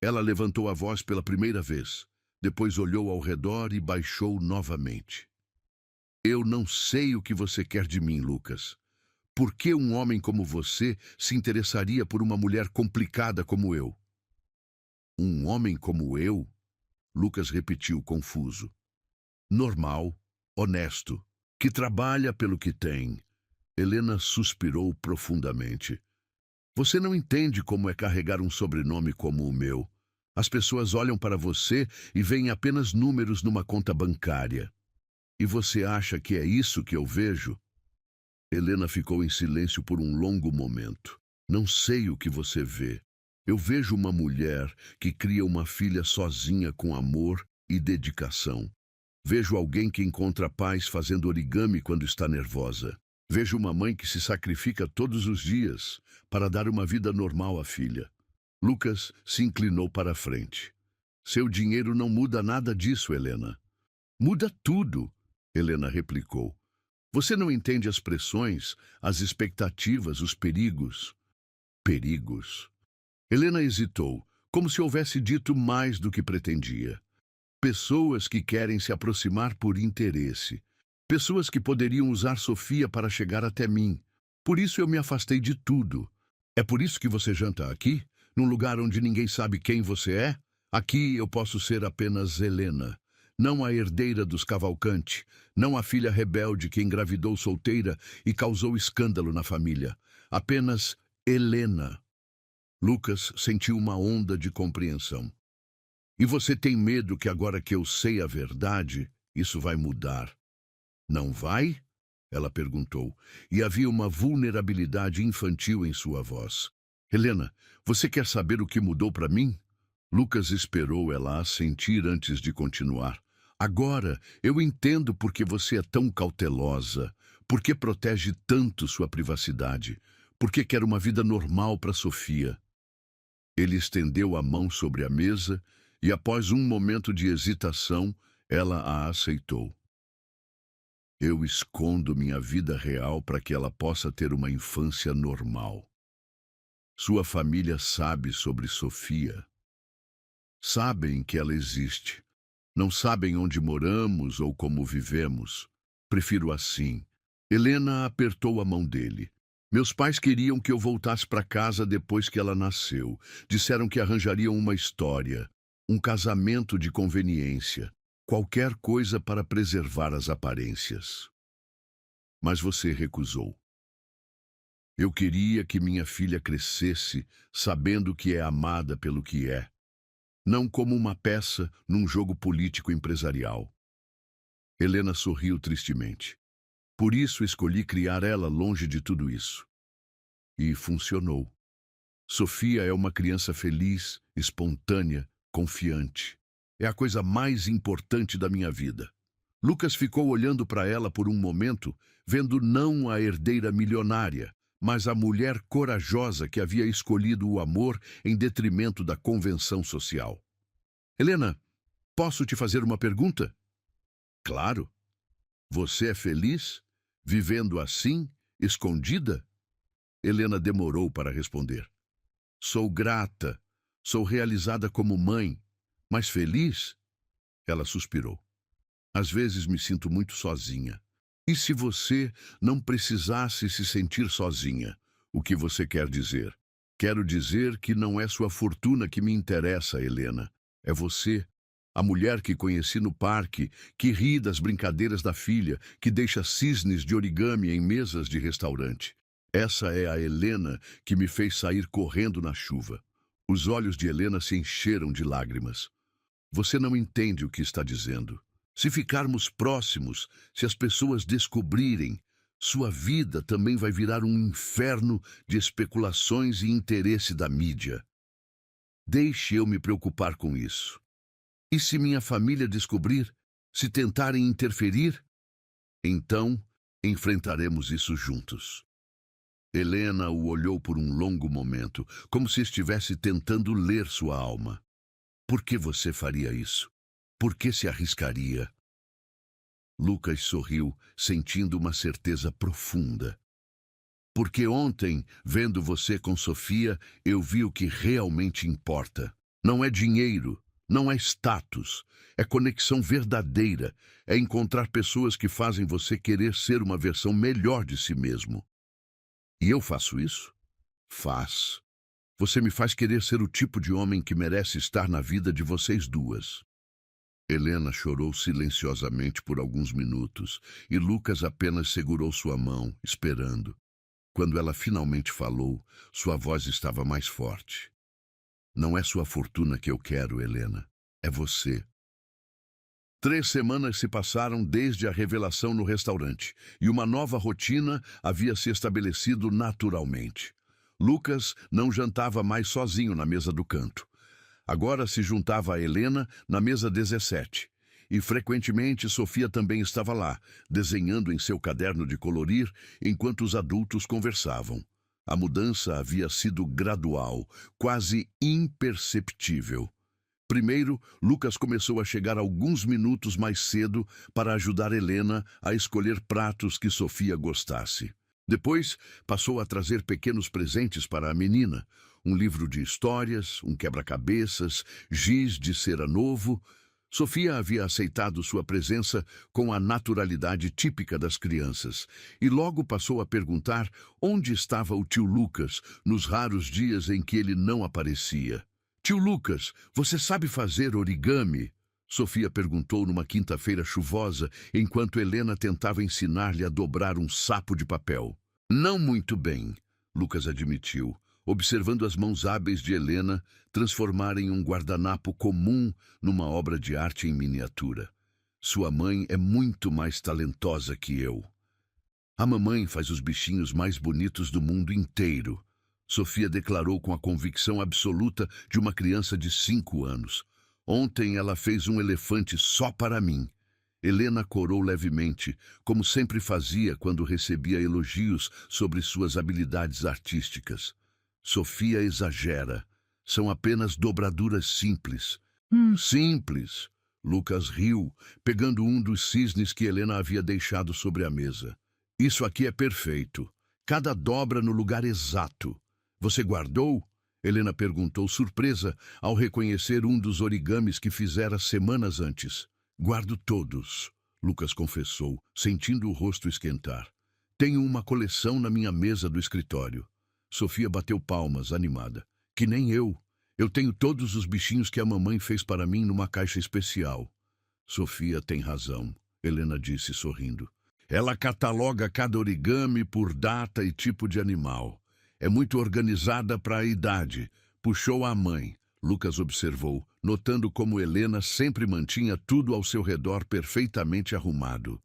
Ela levantou a voz pela primeira vez, depois olhou ao redor e baixou novamente. Eu não sei o que você quer de mim, Lucas. Por que um homem como você se interessaria por uma mulher complicada como eu? Um homem como eu? Lucas repetiu, confuso. Normal, honesto, que trabalha pelo que tem. Helena suspirou profundamente. Você não entende como é carregar um sobrenome como o meu. As pessoas olham para você e veem apenas números numa conta bancária. E você acha que é isso que eu vejo? Helena ficou em silêncio por um longo momento. Não sei o que você vê. Eu vejo uma mulher que cria uma filha sozinha com amor e dedicação. Vejo alguém que encontra paz fazendo origami quando está nervosa. Vejo uma mãe que se sacrifica todos os dias para dar uma vida normal à filha. Lucas se inclinou para a frente. Seu dinheiro não muda nada disso, Helena. Muda tudo, Helena replicou. Você não entende as pressões, as expectativas, os perigos. Perigos. Helena hesitou, como se houvesse dito mais do que pretendia. Pessoas que querem se aproximar por interesse. Pessoas que poderiam usar Sofia para chegar até mim. Por isso eu me afastei de tudo. É por isso que você janta aqui? Num lugar onde ninguém sabe quem você é? Aqui eu posso ser apenas Helena. Não a herdeira dos Cavalcante. Não a filha rebelde que engravidou solteira e causou escândalo na família. Apenas Helena. Lucas sentiu uma onda de compreensão. E você tem medo que agora que eu sei a verdade, isso vai mudar? Não vai? Ela perguntou, e havia uma vulnerabilidade infantil em sua voz. Helena, você quer saber o que mudou para mim? Lucas esperou ela assentir antes de continuar. Agora, eu entendo por que você é tão cautelosa, por que protege tanto sua privacidade, por que quer uma vida normal para Sofia. Ele estendeu a mão sobre a mesa e, após um momento de hesitação, ela a aceitou. Eu escondo minha vida real para que ela possa ter uma infância normal. Sua família sabe sobre Sofia. Sabem que ela existe. Não sabem onde moramos ou como vivemos. Prefiro assim. Helena apertou a mão dele. Meus pais queriam que eu voltasse para casa depois que ela nasceu. Disseram que arranjariam uma história, um casamento de conveniência, qualquer coisa para preservar as aparências. Mas você recusou. Eu queria que minha filha crescesse sabendo que é amada pelo que é, não como uma peça num jogo político empresarial. Helena sorriu tristemente. Por isso escolhi criar ela longe de tudo isso. E funcionou. Sofia é uma criança feliz, espontânea, confiante. É a coisa mais importante da minha vida. Lucas ficou olhando para ela por um momento, vendo não a herdeira milionária, mas a mulher corajosa que havia escolhido o amor em detrimento da convenção social. Helena, posso te fazer uma pergunta? Claro. Você é feliz, vivendo assim, escondida? Helena demorou para responder. Sou grata, sou realizada como mãe, mas feliz? Ela suspirou. Às vezes me sinto muito sozinha. E se você não precisasse se sentir sozinha? O que você quer dizer? Quero dizer que não é sua fortuna que me interessa, Helena. É você. A mulher que conheci no parque, que ri das brincadeiras da filha, que deixa cisnes de origami em mesas de restaurante. Essa é a Helena que me fez sair correndo na chuva. Os olhos de Helena se encheram de lágrimas. Você não entende o que está dizendo. Se ficarmos próximos, se as pessoas descobrirem, sua vida também vai virar um inferno de especulações e interesse da mídia. Deixe eu me preocupar com isso. E se minha família descobrir, se tentarem interferir, então enfrentaremos isso juntos. Helena o olhou por um longo momento, como se estivesse tentando ler sua alma. Por que você faria isso? Por que se arriscaria? Lucas sorriu, sentindo uma certeza profunda. Porque ontem, vendo você com Sofia, eu vi o que realmente importa. Não é dinheiro, não é status, é conexão verdadeira, é encontrar pessoas que fazem você querer ser uma versão melhor de si mesmo. E eu faço isso? Faz. Você me faz querer ser o tipo de homem que merece estar na vida de vocês duas. Helena chorou silenciosamente por alguns minutos, e Lucas apenas segurou sua mão, esperando. Quando ela finalmente falou, sua voz estava mais forte. Não é sua fortuna que eu quero, Helena. É você. 3 semanas se passaram desde a revelação no restaurante, e uma nova rotina havia se estabelecido naturalmente. Lucas não jantava mais sozinho na mesa do canto. Agora se juntava a Helena na mesa 17. E frequentemente Sofia também estava lá, desenhando em seu caderno de colorir, enquanto os adultos conversavam. A mudança havia sido gradual, quase imperceptível. Primeiro, Lucas começou a chegar alguns minutos mais cedo para ajudar Helena a escolher pratos que Sofia gostasse. Depois, passou a trazer pequenos presentes para a menina, um livro de histórias, um quebra-cabeças, giz de cera novo. Sofia havia aceitado sua presença com a naturalidade típica das crianças, e logo passou a perguntar onde estava o tio Lucas nos raros dias em que ele não aparecia. Tio Lucas, você sabe fazer origami? Sofia perguntou numa quinta-feira chuvosa, enquanto Helena tentava ensinar-lhe a dobrar um sapo de papel. Não muito bem, Lucas admitiu, observando as mãos hábeis de Helena transformarem um guardanapo comum numa obra de arte em miniatura. Sua mãe é muito mais talentosa que eu. A mamãe faz os bichinhos mais bonitos do mundo inteiro, Sofia declarou com a convicção absoluta de uma criança de 5 anos. Ontem ela fez um elefante só para mim. Helena corou levemente, como sempre fazia quando recebia elogios sobre suas habilidades artísticas. Sofia exagera. São apenas dobraduras simples. Simples. Lucas riu, pegando um dos cisnes que Helena havia deixado sobre a mesa. Isso aqui é perfeito. Cada dobra no lugar exato. Você guardou? Helena perguntou, surpresa, ao reconhecer um dos origamis que fizera semanas antes. Guardo todos, Lucas confessou, sentindo o rosto esquentar. Tenho uma coleção na minha mesa do escritório. Sofia bateu palmas, animada. Que nem eu. Eu tenho todos os bichinhos que a mamãe fez para mim numa caixa especial. Sofia tem razão, Helena disse, sorrindo. Ela cataloga cada origami por data e tipo de animal. É muito organizada para a idade. Puxou a mãe, Lucas observou, notando como Helena sempre mantinha tudo ao seu redor perfeitamente arrumado.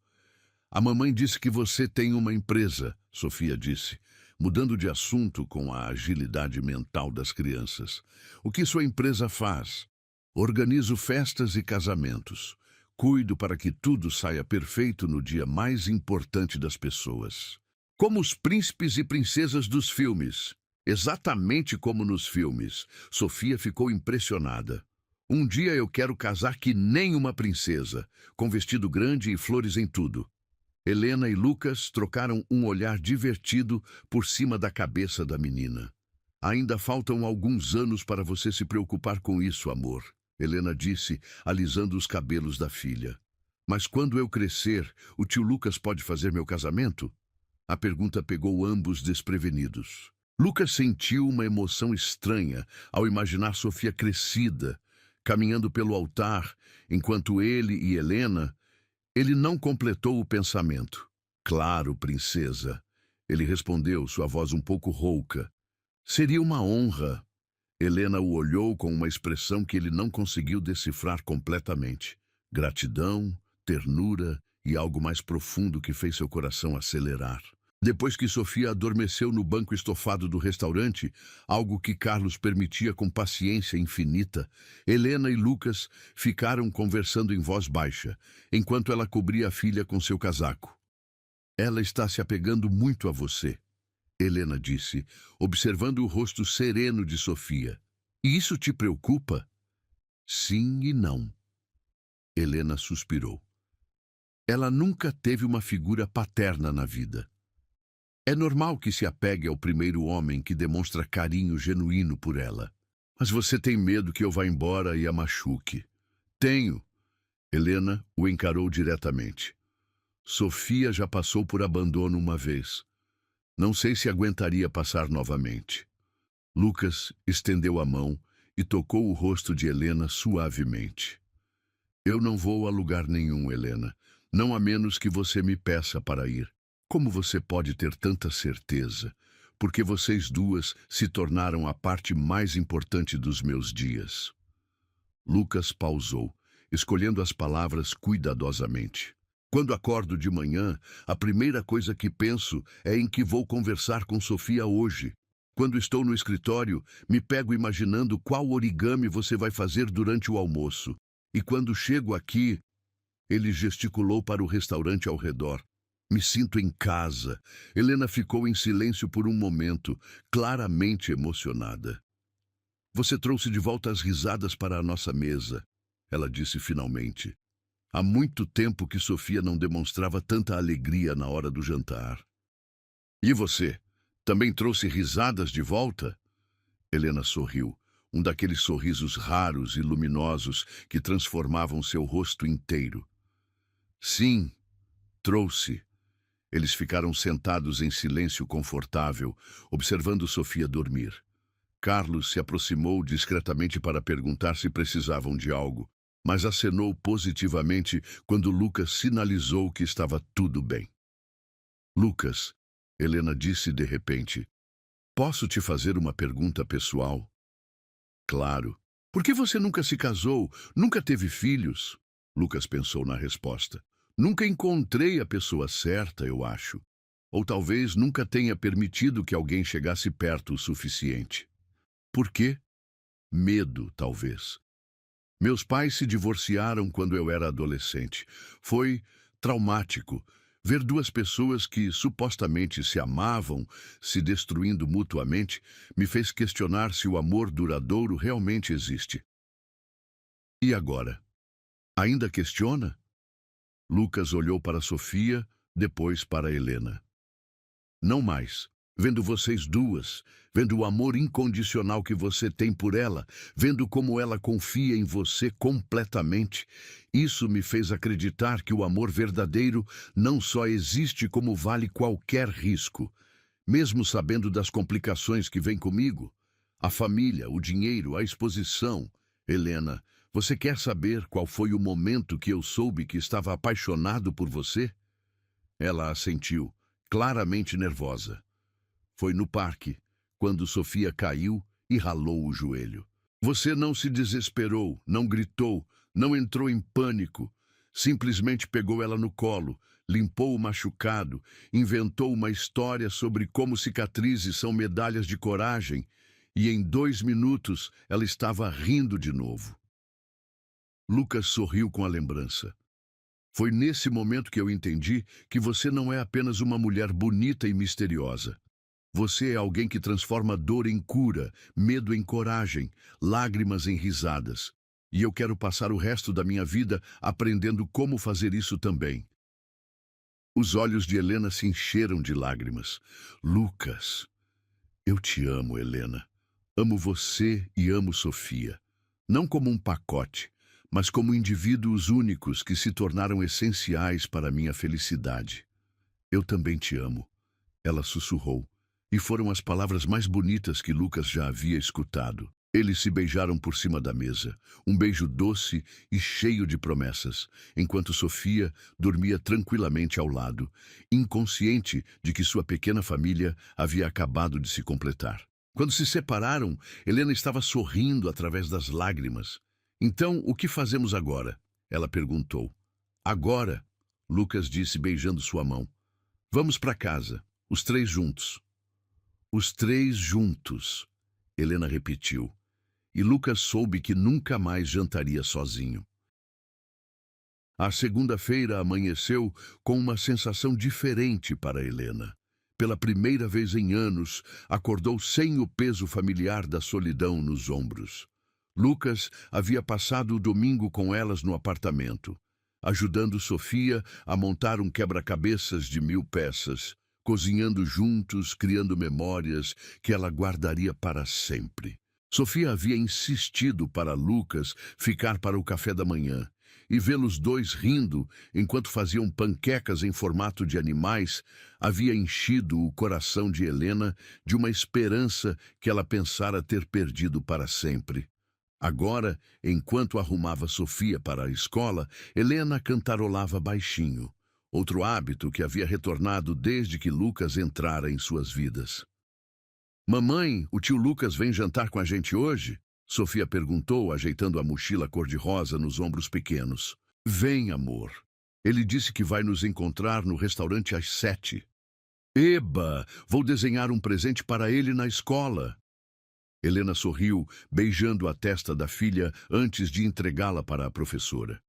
A mamãe disse que você tem uma empresa, Sofia disse, mudando de assunto com a agilidade mental das crianças. O que sua empresa faz? Organizo festas e casamentos. Cuido para que tudo saia perfeito no dia mais importante das pessoas. Como os príncipes e princesas dos filmes. Exatamente como nos filmes. Sofia ficou impressionada. Um dia eu quero casar que nem uma princesa, com vestido grande e flores em tudo. Helena e Lucas trocaram um olhar divertido por cima da cabeça da menina. Ainda faltam alguns anos para você se preocupar com isso, amor, Helena disse, alisando os cabelos da filha. Mas quando eu crescer, o tio Lucas pode fazer meu casamento? A pergunta pegou ambos desprevenidos. Lucas sentiu uma emoção estranha ao imaginar Sofia crescida, caminhando pelo altar, enquanto ele e Helena, ele não completou o pensamento. Claro, princesa. Ele respondeu, sua voz um pouco rouca. Seria uma honra. Helena o olhou com uma expressão que ele não conseguiu decifrar completamente. Gratidão, ternura e algo mais profundo que fez seu coração acelerar. Depois que Sofia adormeceu no banco estofado do restaurante, algo que Carlos permitia com paciência infinita, Helena e Lucas ficaram conversando em voz baixa, enquanto ela cobria a filha com seu casaco. Ela está se apegando muito a você, Helena disse, observando o rosto sereno de Sofia. E isso te preocupa? Sim e não. Helena suspirou. Ela nunca teve uma figura paterna na vida. É normal que se apegue ao primeiro homem que demonstra carinho genuíno por ela. Mas você tem medo que eu vá embora e a machuque. Tenho. Helena o encarou diretamente. Sofia já passou por abandono uma vez. Não sei se aguentaria passar novamente. Lucas estendeu a mão e tocou o rosto de Helena suavemente. Eu não vou a lugar nenhum, Helena. Não a menos que você me peça para ir. Como você pode ter tanta certeza? Porque vocês duas se tornaram a parte mais importante dos meus dias. Lucas pausou, escolhendo as palavras cuidadosamente. Quando acordo de manhã, a primeira coisa que penso é em que vou conversar com Sofia hoje. Quando estou no escritório, me pego imaginando qual origami você vai fazer durante o almoço. E quando chego aqui, ele gesticulou para o restaurante ao redor. Me sinto em casa. Helena ficou em silêncio por um momento, claramente emocionada. Você trouxe de volta as risadas para a nossa mesa, ela disse finalmente. Há muito tempo que Sofia não demonstrava tanta alegria na hora do jantar. E você? Também trouxe risadas de volta? Helena sorriu, um daqueles sorrisos raros e luminosos que transformavam seu rosto inteiro. Sim, trouxe. Eles ficaram sentados em silêncio confortável, observando Sofia dormir. Carlos se aproximou discretamente para perguntar se precisavam de algo, mas acenou positivamente quando Lucas sinalizou que estava tudo bem. Lucas, Helena disse de repente, posso te fazer uma pergunta pessoal? Claro. Por que você nunca se casou, nunca teve filhos? Lucas pensou na resposta. Nunca encontrei a pessoa certa, eu acho. Ou talvez nunca tenha permitido que alguém chegasse perto o suficiente. Por quê? Medo, talvez. Meus pais se divorciaram quando eu era adolescente. Foi traumático ver duas pessoas que supostamente se amavam, se destruindo mutuamente, me fez questionar se o amor duradouro realmente existe. E agora? Ainda questiona? Lucas olhou para Sofia, depois para Helena. Não mais. Vendo vocês duas, vendo o amor incondicional que você tem por ela, vendo como ela confia em você completamente, isso me fez acreditar que o amor verdadeiro não só existe como vale qualquer risco, mesmo sabendo das complicações que vêm comigo. A família, o dinheiro, a exposição. Helena, você quer saber qual foi o momento que eu soube que estava apaixonado por você? Ela assentiu, claramente nervosa. Foi no parque, quando Sofia caiu e ralou o joelho. Você não se desesperou, não gritou, não entrou em pânico. Simplesmente pegou ela no colo, limpou o machucado, inventou uma história sobre como cicatrizes são medalhas de coragem, e em 2 minutos ela estava rindo de novo. Lucas sorriu com a lembrança. Foi nesse momento que eu entendi que você não é apenas uma mulher bonita e misteriosa. Você é alguém que transforma dor em cura, medo em coragem, lágrimas em risadas. E eu quero passar o resto da minha vida aprendendo como fazer isso também. Os olhos de Helena se encheram de lágrimas. Lucas, eu te amo, Helena. Amo você e amo Sofia. Não como um pacote, mas como indivíduos únicos que se tornaram essenciais para a minha felicidade. Eu também te amo, ela sussurrou. E foram as palavras mais bonitas que Lucas já havia escutado. Eles se beijaram por cima da mesa, um beijo doce e cheio de promessas, enquanto Sofia dormia tranquilamente ao lado, inconsciente de que sua pequena família havia acabado de se completar. Quando se separaram, Helena estava sorrindo através das lágrimas. Então, o que fazemos agora? Ela perguntou. Agora, Lucas disse beijando sua mão. Vamos para casa, os três juntos. Os três juntos, Helena repetiu. E Lucas soube que nunca mais jantaria sozinho. A segunda-feira amanheceu com uma sensação diferente para Helena. Pela primeira vez em anos, acordou sem o peso familiar da solidão nos ombros. Lucas havia passado o domingo com elas no apartamento, ajudando Sofia a montar um quebra-cabeças de 1000 peças, cozinhando juntos, criando memórias que ela guardaria para sempre. Sofia havia insistido para Lucas ficar para o café da manhã, e vê-los dois rindo enquanto faziam panquecas em formato de animais havia enchido o coração de Helena de uma esperança que ela pensara ter perdido para sempre. Agora, enquanto arrumava Sofia para a escola, Helena cantarolava baixinho, outro hábito que havia retornado desde que Lucas entrara em suas vidas. Mamãe, o tio Lucas vem jantar com a gente hoje? Sofia perguntou, ajeitando a mochila cor-de-rosa nos ombros pequenos. Vem, amor. Ele disse que vai nos encontrar no restaurante às 7. Eba, vou desenhar um presente para ele na escola. Helena sorriu, beijando a testa da filha antes de entregá-la para a professora.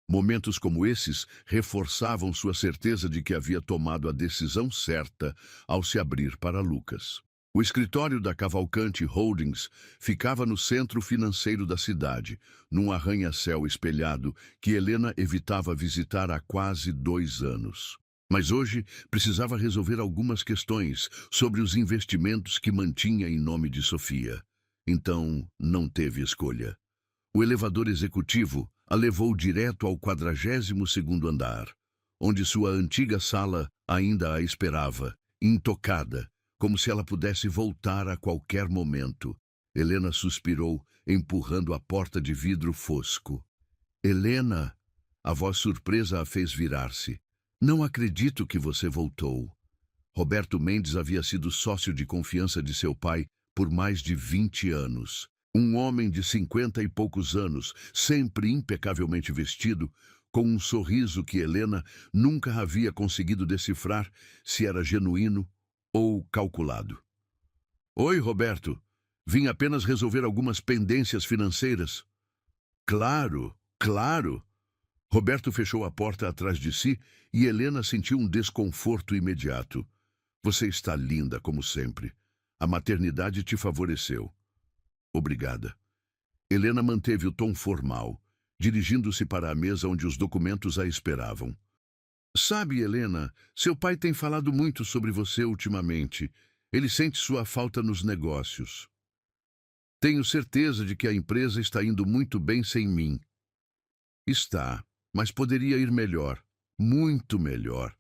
Momentos como esses reforçavam sua certeza de que havia tomado a decisão certa ao se abrir para Lucas. O escritório da Cavalcante Holdings ficava no centro financeiro da cidade, num arranha-céu espelhado que Helena evitava visitar há quase 2 anos. Mas hoje precisava resolver algumas questões sobre os investimentos que mantinha em nome de Sofia. Então, não teve escolha. O elevador executivo a levou direto ao 42º andar, onde sua antiga sala ainda a esperava, intocada, como se ela pudesse voltar a qualquer momento. Helena suspirou, empurrando a porta de vidro fosco. Helena! A voz surpresa a fez virar-se. Não acredito que você voltou. Roberto Mendes havia sido sócio de confiança de seu pai por mais de 20 anos. Um homem de 50 e poucos anos, sempre impecavelmente vestido, com um sorriso que Helena nunca havia conseguido decifrar se era genuíno ou calculado. Oi, Roberto. Vim apenas resolver algumas pendências financeiras. Claro, claro. Roberto fechou a porta atrás de si e Helena sentiu um desconforto imediato. Você está linda, como sempre. A maternidade te favoreceu. Obrigada. Helena manteve o tom formal, dirigindo-se para a mesa onde os documentos a esperavam. Sabe, Helena, seu pai tem falado muito sobre você ultimamente. Ele sente sua falta nos negócios. Tenho certeza de que a empresa está indo muito bem sem mim. Está, mas poderia ir melhor. Muito melhor.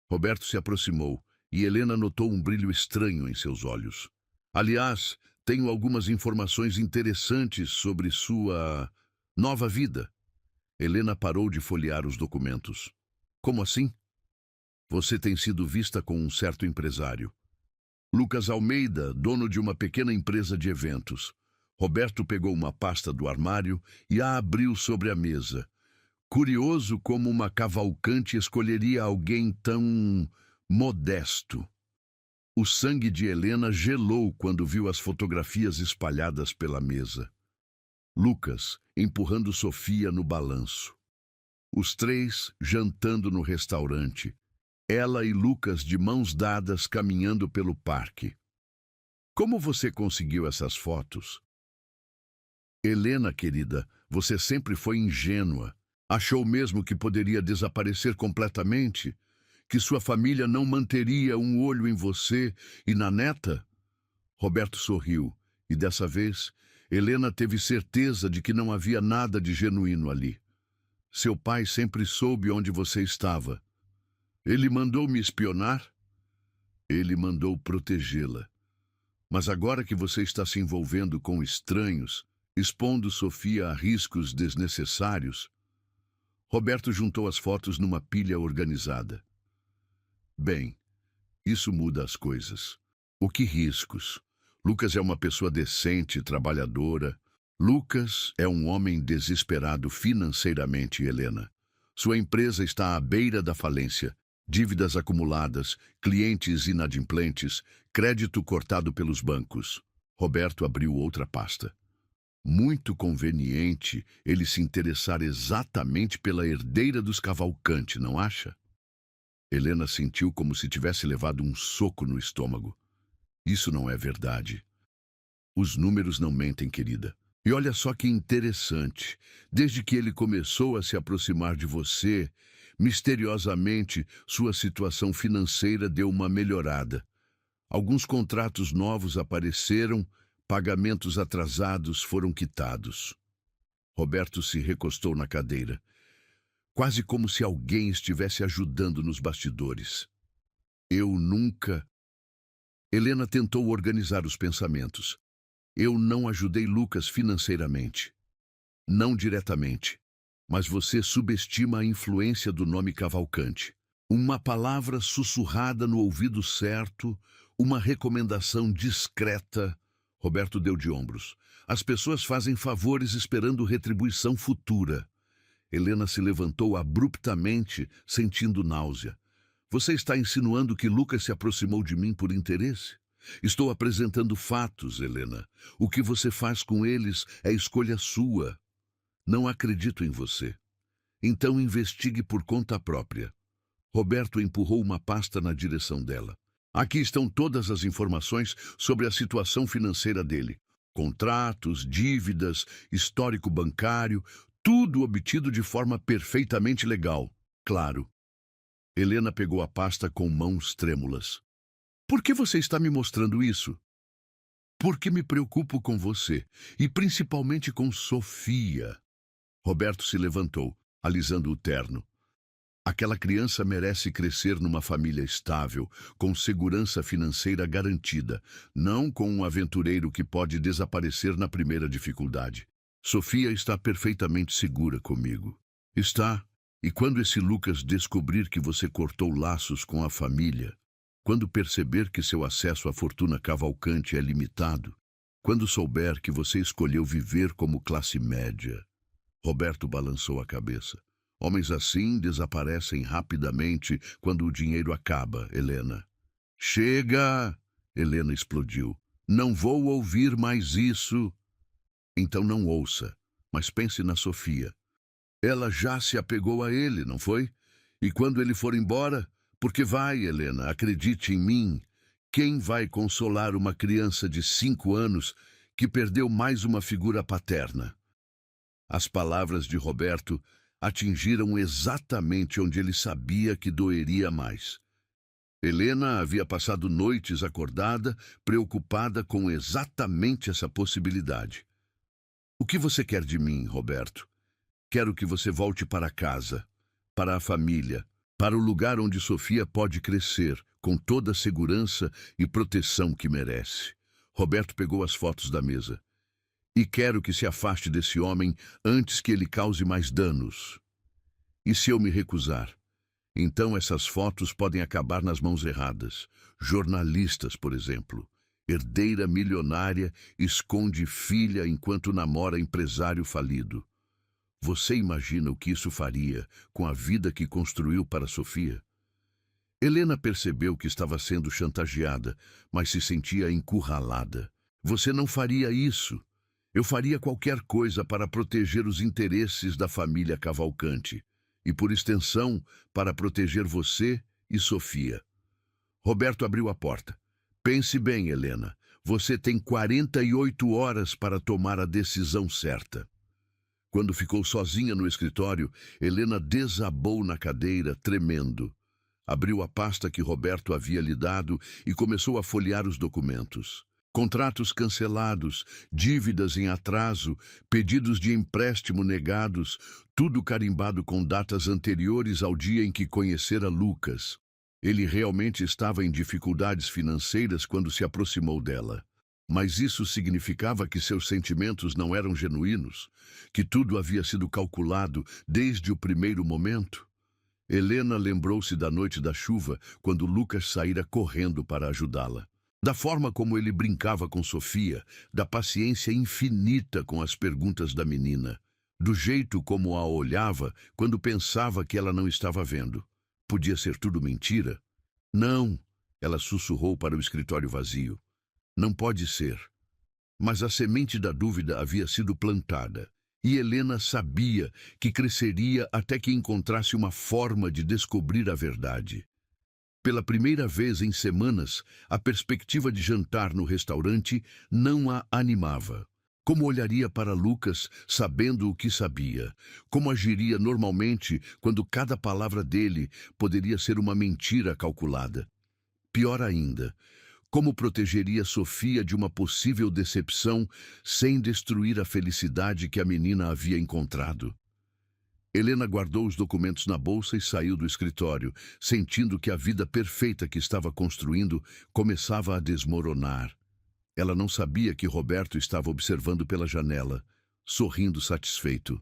Roberto se aproximou e Helena notou um brilho estranho em seus olhos. Aliás, tenho algumas informações interessantes sobre sua nova vida. Helena parou de folhear os documentos. Como assim? Você tem sido vista com um certo empresário. Lucas Almeida, dono de uma pequena empresa de eventos. Roberto pegou uma pasta do armário e a abriu sobre a mesa. Curioso como uma Cavalcante escolheria alguém tão modesto. O sangue de Helena gelou quando viu as fotografias espalhadas pela mesa. Lucas empurrando Sofia no balanço. Os três jantando no restaurante. Ela e Lucas de mãos dadas caminhando pelo parque. Como você conseguiu essas fotos? Helena, querida, você sempre foi ingênua. Achou mesmo que poderia desaparecer completamente? Que sua família não manteria um olho em você e na neta? Roberto sorriu, e dessa vez, Helena teve certeza de que não havia nada de genuíno ali. Seu pai sempre soube onde você estava. Ele mandou me espionar? Ele mandou protegê-la. Mas agora que você está se envolvendo com estranhos, expondo Sofia a riscos desnecessários, Roberto juntou as fotos numa pilha organizada. Bem, isso muda as coisas. O que riscos? Lucas é uma pessoa decente, trabalhadora. Lucas é um homem desesperado financeiramente, Helena. Sua empresa está à beira da falência. Dívidas acumuladas, clientes inadimplentes, crédito cortado pelos bancos. Roberto abriu outra pasta. Muito conveniente ele se interessar exatamente pela herdeira dos Cavalcante, não acha? Helena sentiu como se tivesse levado um soco no estômago. Isso não é verdade. Os números não mentem, querida. E olha só que interessante. Desde que ele começou a se aproximar de você, misteriosamente, sua situação financeira deu uma melhorada. Alguns contratos novos apareceram, pagamentos atrasados foram quitados. Roberto se recostou na cadeira, quase como se alguém estivesse ajudando nos bastidores. Eu nunca... Helena tentou organizar os pensamentos. Eu não ajudei Lucas financeiramente. Não diretamente. Mas você subestima a influência do nome Cavalcante. Uma palavra sussurrada no ouvido certo, uma recomendação discreta. Roberto deu de ombros. As pessoas fazem favores esperando retribuição futura. Helena se levantou abruptamente, sentindo náusea. Você está insinuando que Lucas se aproximou de mim por interesse? Estou apresentando fatos, Helena. O que você faz com eles é escolha sua. Não acredito em você. Então investigue por conta própria. Roberto empurrou uma pasta na direção dela. Aqui estão todas as informações sobre a situação financeira dele. Contratos, dívidas, histórico bancário, tudo obtido de forma perfeitamente legal. Claro. Helena pegou a pasta com mãos trêmulas. Por que você está me mostrando isso? Porque me preocupo com você, e principalmente com Sofia. Roberto se levantou, alisando o terno. Aquela criança merece crescer numa família estável, com segurança financeira garantida, não com um aventureiro que pode desaparecer na primeira dificuldade. Sofia está perfeitamente segura comigo. Está. E quando esse Lucas descobrir que você cortou laços com a família, quando perceber que seu acesso à fortuna Cavalcante é limitado, quando souber que você escolheu viver como classe média... Roberto balançou a cabeça. Homens assim desaparecem rapidamente quando o dinheiro acaba, Helena. Chega! Helena explodiu. Não vou ouvir mais isso. Então não ouça, mas pense na Sofia. Ela já se apegou a ele, não foi? E quando ele for embora... Porque vai, Helena, acredite em mim. Quem vai consolar uma criança de 5 anos que perdeu mais uma figura paterna? As palavras de Roberto atingiram exatamente onde ele sabia que doeria mais. Helena havia passado noites acordada, preocupada com exatamente essa possibilidade. O que você quer de mim, Roberto? Quero que você volte para casa, para a família, para o lugar onde Sofia pode crescer, com toda a segurança e proteção que merece. Roberto pegou as fotos da mesa. E quero que se afaste desse homem antes que ele cause mais danos. E se eu me recusar? Então essas fotos podem acabar nas mãos erradas. Jornalistas, por exemplo. Herdeira milionária esconde filha enquanto namora empresário falido. Você imagina o que isso faria com a vida que construiu para Sofia? Helena percebeu que estava sendo chantageada, mas se sentia encurralada. Você não faria isso. Eu faria qualquer coisa para proteger os interesses da família Cavalcante e, por extensão, para proteger você e Sofia. Roberto abriu a porta. Pense bem, Helena. Você tem 48 horas para tomar a decisão certa. Quando ficou sozinha no escritório, Helena desabou na cadeira, tremendo. Abriu a pasta que Roberto havia lhe dado e começou a folhear os documentos. Contratos cancelados, dívidas em atraso, pedidos de empréstimo negados, tudo carimbado com datas anteriores ao dia em que conhecera Lucas. Ele realmente estava em dificuldades financeiras quando se aproximou dela. Mas isso significava que seus sentimentos não eram genuínos, que tudo havia sido calculado desde o primeiro momento. Helena lembrou-se da noite da chuva, quando Lucas saíra correndo para ajudá-la. Da forma como ele brincava com Sofia, da paciência infinita com as perguntas da menina, do jeito como a olhava quando pensava que ela não estava vendo. Podia ser tudo mentira? Não, ela sussurrou para o escritório vazio. Não pode ser. Mas a semente da dúvida havia sido plantada, e Helena sabia que cresceria até que encontrasse uma forma de descobrir a verdade. Pela primeira vez em semanas, a perspectiva de jantar no restaurante não a animava. Como olharia para Lucas, sabendo o que sabia? Como agiria normalmente quando cada palavra dele poderia ser uma mentira calculada? Pior ainda, como protegeria Sofia de uma possível decepção sem destruir a felicidade que a menina havia encontrado? Helena guardou os documentos na bolsa e saiu do escritório, sentindo que a vida perfeita que estava construindo começava a desmoronar. Ela não sabia que Roberto estava observando pela janela, sorrindo satisfeito.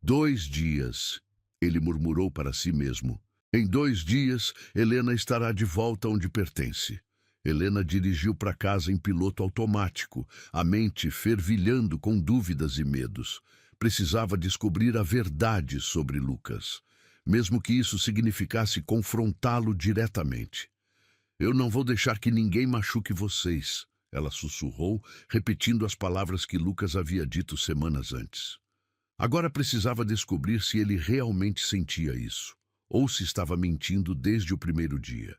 2 dias, ele murmurou para si mesmo. Em 2 dias, Helena estará de volta onde pertence. Helena dirigiu para casa em piloto automático, a mente fervilhando com dúvidas e medos. Precisava descobrir a verdade sobre Lucas, mesmo que isso significasse confrontá-lo diretamente. Eu não vou deixar que ninguém machuque vocês, ela sussurrou, repetindo as palavras que Lucas havia dito semanas antes. Agora precisava descobrir se ele realmente sentia isso, ou se estava mentindo desde o primeiro dia.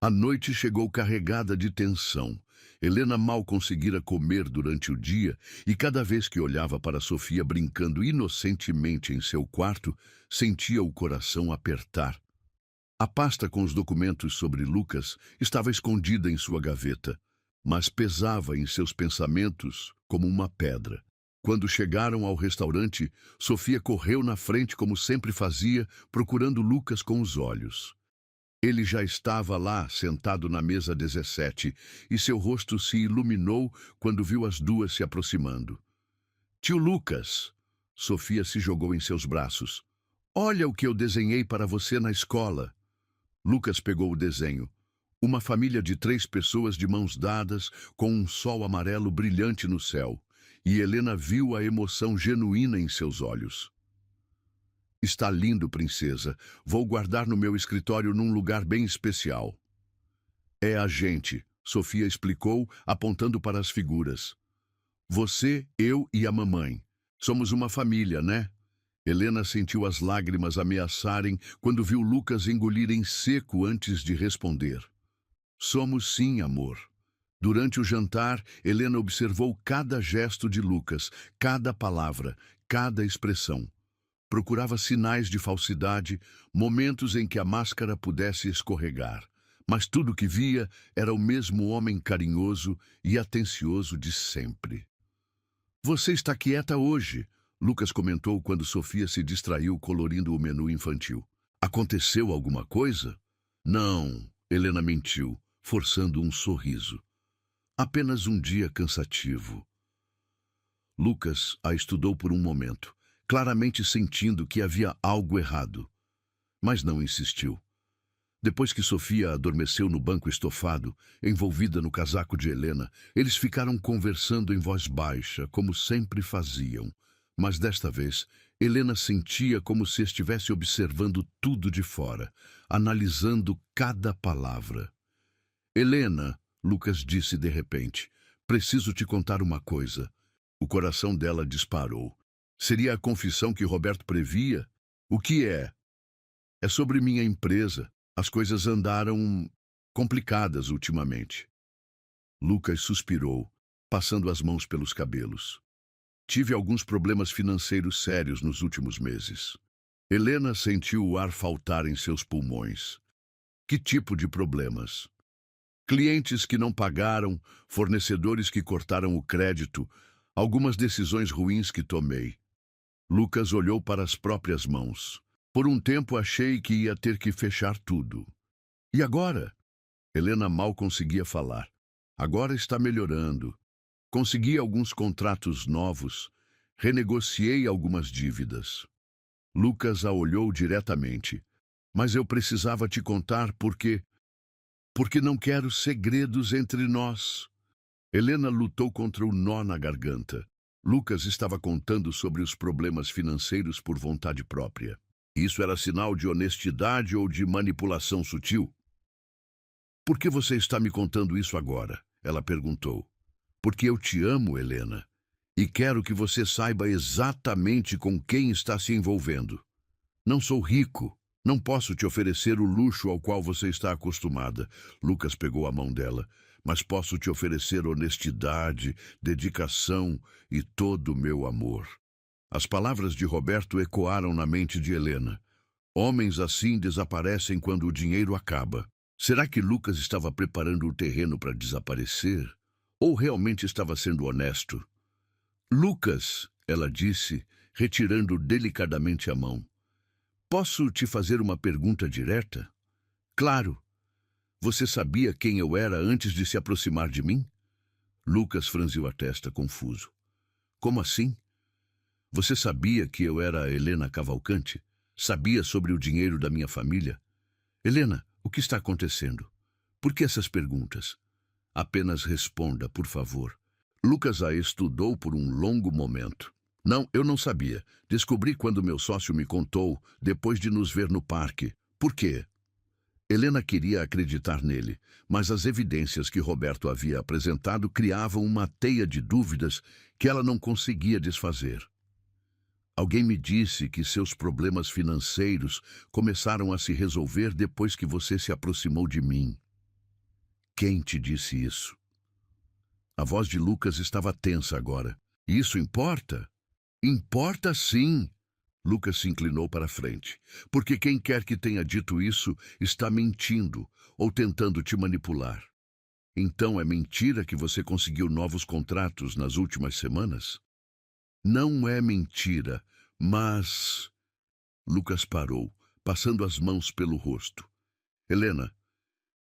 A noite chegou carregada de tensão. Helena mal conseguira comer durante o dia e cada vez que olhava para Sofia brincando inocentemente em seu quarto, sentia o coração apertar. A pasta com os documentos sobre Lucas estava escondida em sua gaveta, mas pesava em seus pensamentos como uma pedra. Quando chegaram ao restaurante, Sofia correu na frente como sempre fazia, procurando Lucas com os olhos. Ele já estava lá, sentado na mesa 17, e seu rosto se iluminou quando viu as duas se aproximando. Tio Lucas! Sofia se jogou em seus braços. Olha o que eu desenhei para você na escola. Lucas pegou o desenho. Uma família de 3 pessoas de mãos dadas, com um sol amarelo brilhante no céu. E Helena viu a emoção genuína em seus olhos. Está lindo, princesa. Vou guardar no meu escritório num lugar bem especial. É a gente, Sofia explicou, apontando para as figuras. Você, eu e a mamãe. Somos uma família, né? Helena sentiu as lágrimas ameaçarem quando viu Lucas engolir em seco antes de responder. Somos sim, amor. Durante o jantar, Helena observou cada gesto de Lucas, cada palavra, cada expressão. Procurava sinais de falsidade, momentos em que a máscara pudesse escorregar. Mas tudo que via era o mesmo homem carinhoso e atencioso de sempre. Você está quieta hoje, Lucas comentou quando Sofia se distraiu colorindo o menu infantil. Aconteceu alguma coisa? Não, Helena mentiu, forçando um sorriso. Apenas um dia cansativo. Lucas a estudou por um momento, claramente sentindo que havia algo errado. Mas não insistiu. Depois que Sofia adormeceu no banco estofado, envolvida no casaco de Helena, eles ficaram conversando em voz baixa, como sempre faziam. Mas desta vez, Helena sentia como se estivesse observando tudo de fora, analisando cada palavra. Helena, Lucas disse de repente, preciso te contar uma coisa. O coração dela disparou. Seria a confissão que Roberto previa? O que é? É sobre minha empresa. As coisas andaram complicadas ultimamente. Lucas suspirou, passando as mãos pelos cabelos. Tive alguns problemas financeiros sérios nos últimos meses. Helena sentiu o ar faltar em seus pulmões. Que tipo de problemas? Clientes que não pagaram, fornecedores que cortaram o crédito, algumas decisões ruins que tomei. Lucas olhou para as próprias mãos. Por um tempo achei que ia ter que fechar tudo. E agora? Helena mal conseguia falar. Agora está melhorando. Consegui alguns contratos novos. Renegociei algumas dívidas. Lucas a olhou diretamente. Mas eu precisava te contar porque não quero segredos entre nós. Helena lutou contra o nó na garganta. Lucas estava contando sobre os problemas financeiros por vontade própria. Isso era sinal de honestidade ou de manipulação sutil? Por que você está me contando isso agora? Ela perguntou. Porque eu te amo, Helena, e quero que você saiba exatamente com quem está se envolvendo. Não sou rico. Não posso te oferecer o luxo ao qual você está acostumada. Lucas pegou a mão dela. Mas posso te oferecer honestidade, dedicação e todo o meu amor. As palavras de Roberto ecoaram na mente de Helena. Homens assim desaparecem quando o dinheiro acaba. Será que Lucas estava preparando o terreno para desaparecer? Ou realmente estava sendo honesto? Lucas, ela disse, retirando delicadamente a mão. Posso te fazer uma pergunta direta? Claro. Você sabia quem eu era antes de se aproximar de mim? Lucas franziu a testa, confuso. Como assim? Você sabia que eu era Helena Cavalcante? Sabia sobre o dinheiro da minha família? Helena, o que está acontecendo? Por que essas perguntas? Apenas responda, por favor. Lucas a estudou por um longo momento. Não, eu não sabia. Descobri quando meu sócio me contou, depois de nos ver no parque. Por quê? Helena queria acreditar nele, mas as evidências que Roberto havia apresentado criavam uma teia de dúvidas que ela não conseguia desfazer. Alguém me disse que seus problemas financeiros começaram a se resolver depois que você se aproximou de mim. Quem te disse isso? A voz de Lucas estava tensa agora. Isso importa? Importa sim. Lucas se inclinou para a frente. Porque quem quer que tenha dito isso está mentindo ou tentando te manipular. Então é mentira que você conseguiu novos contratos nas últimas semanas? Não é mentira, mas... Lucas parou, passando as mãos pelo rosto. Helena,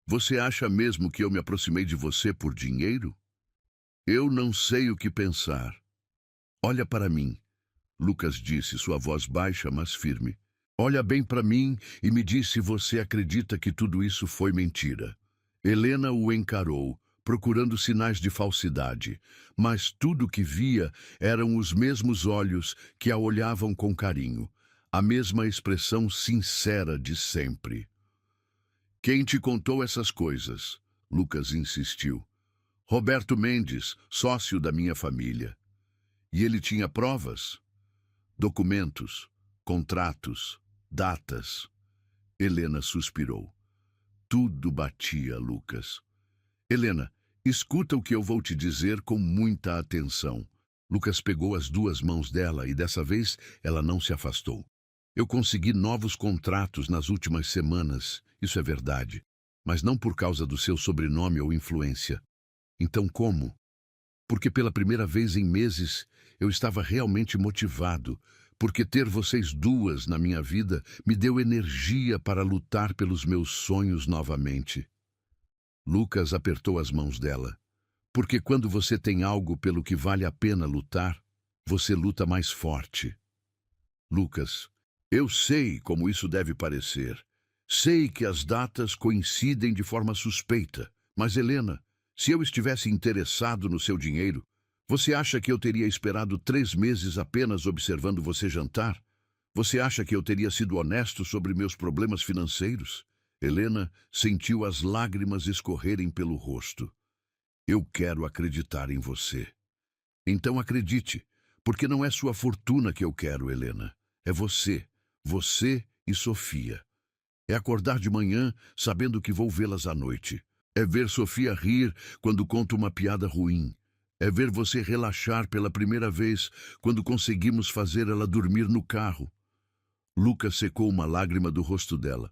você acha mesmo que eu me aproximei de você por dinheiro? Eu não sei o que pensar. Olha para mim. Lucas disse, sua voz baixa, mas firme. Olha bem para mim e me diz se você acredita que tudo isso foi mentira. Helena o encarou, procurando sinais de falsidade, mas tudo que via eram os mesmos olhos que a olhavam com carinho, a mesma expressão sincera de sempre. Quem te contou essas coisas? Lucas insistiu. Roberto Mendes, sócio da minha família. E ele tinha provas? Documentos, contratos, datas. Helena suspirou. Tudo batia, Lucas. Helena, escuta o que eu vou te dizer com muita atenção. Lucas pegou as duas mãos dela e dessa vez ela não se afastou. Eu consegui novos contratos nas últimas semanas, isso é verdade, mas não por causa do seu sobrenome ou influência. Então como? Porque pela primeira vez em meses eu estava realmente motivado, porque ter vocês duas na minha vida me deu energia para lutar pelos meus sonhos novamente. Lucas apertou as mãos dela. Porque quando você tem algo pelo que vale a pena lutar, você luta mais forte. Lucas, eu sei como isso deve parecer. Sei que as datas coincidem de forma suspeita, mas Helena, se eu estivesse interessado no seu dinheiro, você acha que eu teria esperado 3 meses apenas observando você jantar? Você acha que eu teria sido honesto sobre meus problemas financeiros? Helena sentiu as lágrimas escorrerem pelo rosto. Eu quero acreditar em você. Então acredite, porque não é sua fortuna que eu quero, Helena. É você, você e Sofia. É acordar de manhã sabendo que vou vê-las à noite. É ver Sofia rir quando conto uma piada ruim. É ver você relaxar pela primeira vez quando conseguimos fazer ela dormir no carro. Lucas secou uma lágrima do rosto dela.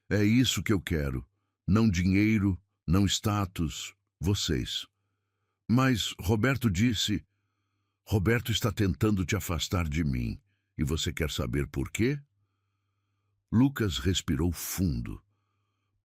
É isso que eu quero. Não dinheiro, não status, vocês. Mas Roberto disse... Roberto está tentando te afastar de mim. E você quer saber por quê? Lucas respirou fundo.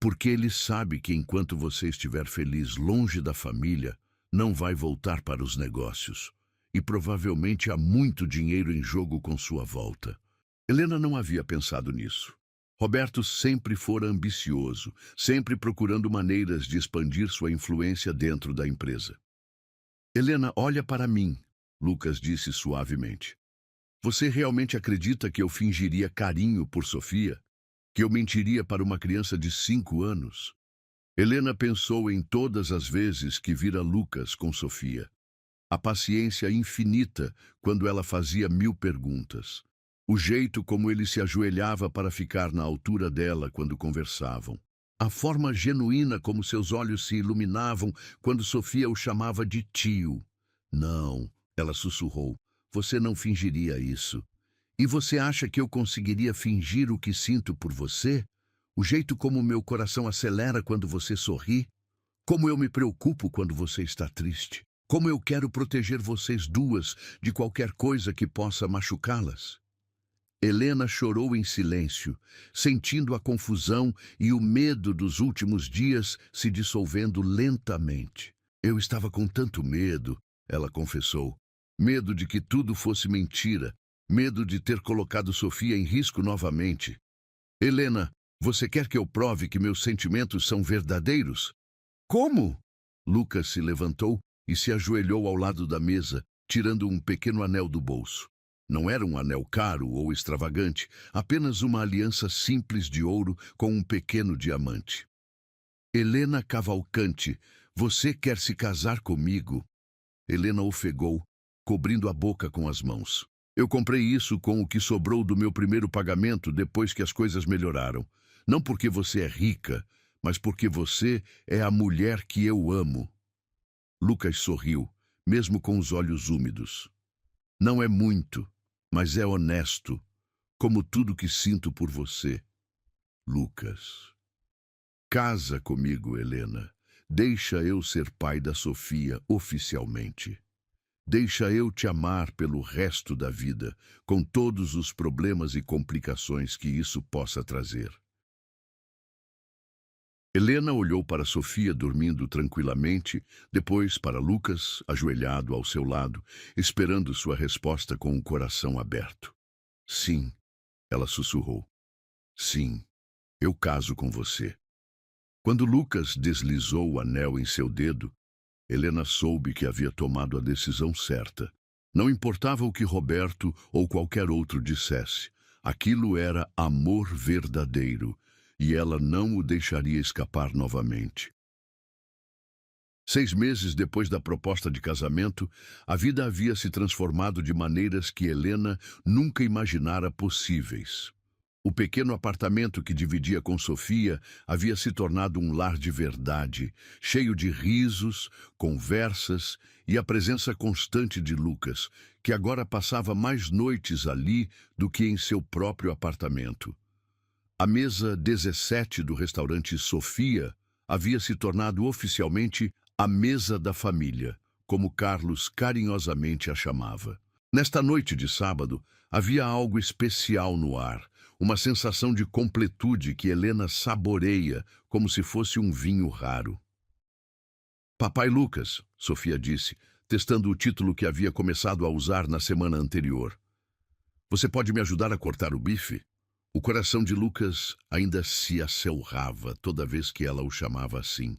Porque ele sabe que enquanto você estiver feliz longe da família, não vai voltar para os negócios. E provavelmente há muito dinheiro em jogo com sua volta. Helena não havia pensado nisso. Roberto sempre fora ambicioso, sempre procurando maneiras de expandir sua influência dentro da empresa. Helena, olha para mim, Lucas disse suavemente. Você realmente acredita que eu fingiria carinho por Sofia? Que eu mentiria para uma criança de 5 anos? Helena pensou em todas as vezes que vira Lucas com Sofia. A paciência infinita quando ela fazia 1000 perguntas. O jeito como ele se ajoelhava para ficar na altura dela quando conversavam. A forma genuína como seus olhos se iluminavam quando Sofia o chamava de tio. Não, ela sussurrou, você não fingiria isso. E você acha que eu conseguiria fingir o que sinto por você? O jeito como meu coração acelera quando você sorri? Como eu me preocupo quando você está triste? Como eu quero proteger vocês duas de qualquer coisa que possa machucá-las? Helena chorou em silêncio, sentindo a confusão e o medo dos últimos dias se dissolvendo lentamente. Eu estava com tanto medo, ela confessou. Medo de que tudo fosse mentira. Medo de ter colocado Sofia em risco novamente. Helena, você quer que eu prove que meus sentimentos são verdadeiros? Como? Lucas se levantou e se ajoelhou ao lado da mesa, tirando um pequeno anel do bolso. Não era um anel caro ou extravagante, apenas uma aliança simples de ouro com um pequeno diamante. Helena Cavalcante, você quer se casar comigo? Helena ofegou, cobrindo a boca com as mãos. Eu comprei isso com o que sobrou do meu primeiro pagamento depois que as coisas melhoraram. Não porque você é rica, mas porque você é a mulher que eu amo. Lucas sorriu, mesmo com os olhos úmidos. Não é muito, mas é honesto, como tudo que sinto por você. Lucas. Casa comigo, Helena. Deixa eu ser pai da Sofia oficialmente. Deixa eu te amar pelo resto da vida, com todos os problemas e complicações que isso possa trazer. Helena olhou para Sofia dormindo tranquilamente, depois para Lucas, ajoelhado ao seu lado, esperando sua resposta com o coração aberto. Sim, ela sussurrou. Sim, eu caso com você. Quando Lucas deslizou o anel em seu dedo, Helena soube que havia tomado a decisão certa. Não importava o que Roberto ou qualquer outro dissesse. Aquilo era amor verdadeiro, e ela não o deixaria escapar novamente. 6 meses depois da proposta de casamento, a vida havia se transformado de maneiras que Helena nunca imaginara possíveis. O pequeno apartamento que dividia com Sofia havia se tornado um lar de verdade, cheio de risos, conversas e a presença constante de Lucas, que agora passava mais noites ali do que em seu próprio apartamento. A mesa 17 do restaurante Sofia havia se tornado oficialmente a mesa da família, como Carlos carinhosamente a chamava. Nesta noite de sábado, havia algo especial no ar, uma sensação de completude que Helena saboreia como se fosse um vinho raro. Papai Lucas, Sofia disse, testando o título que havia começado a usar na semana anterior. Você pode me ajudar a cortar o bife? O coração de Lucas ainda se acelrava toda vez que ela o chamava assim.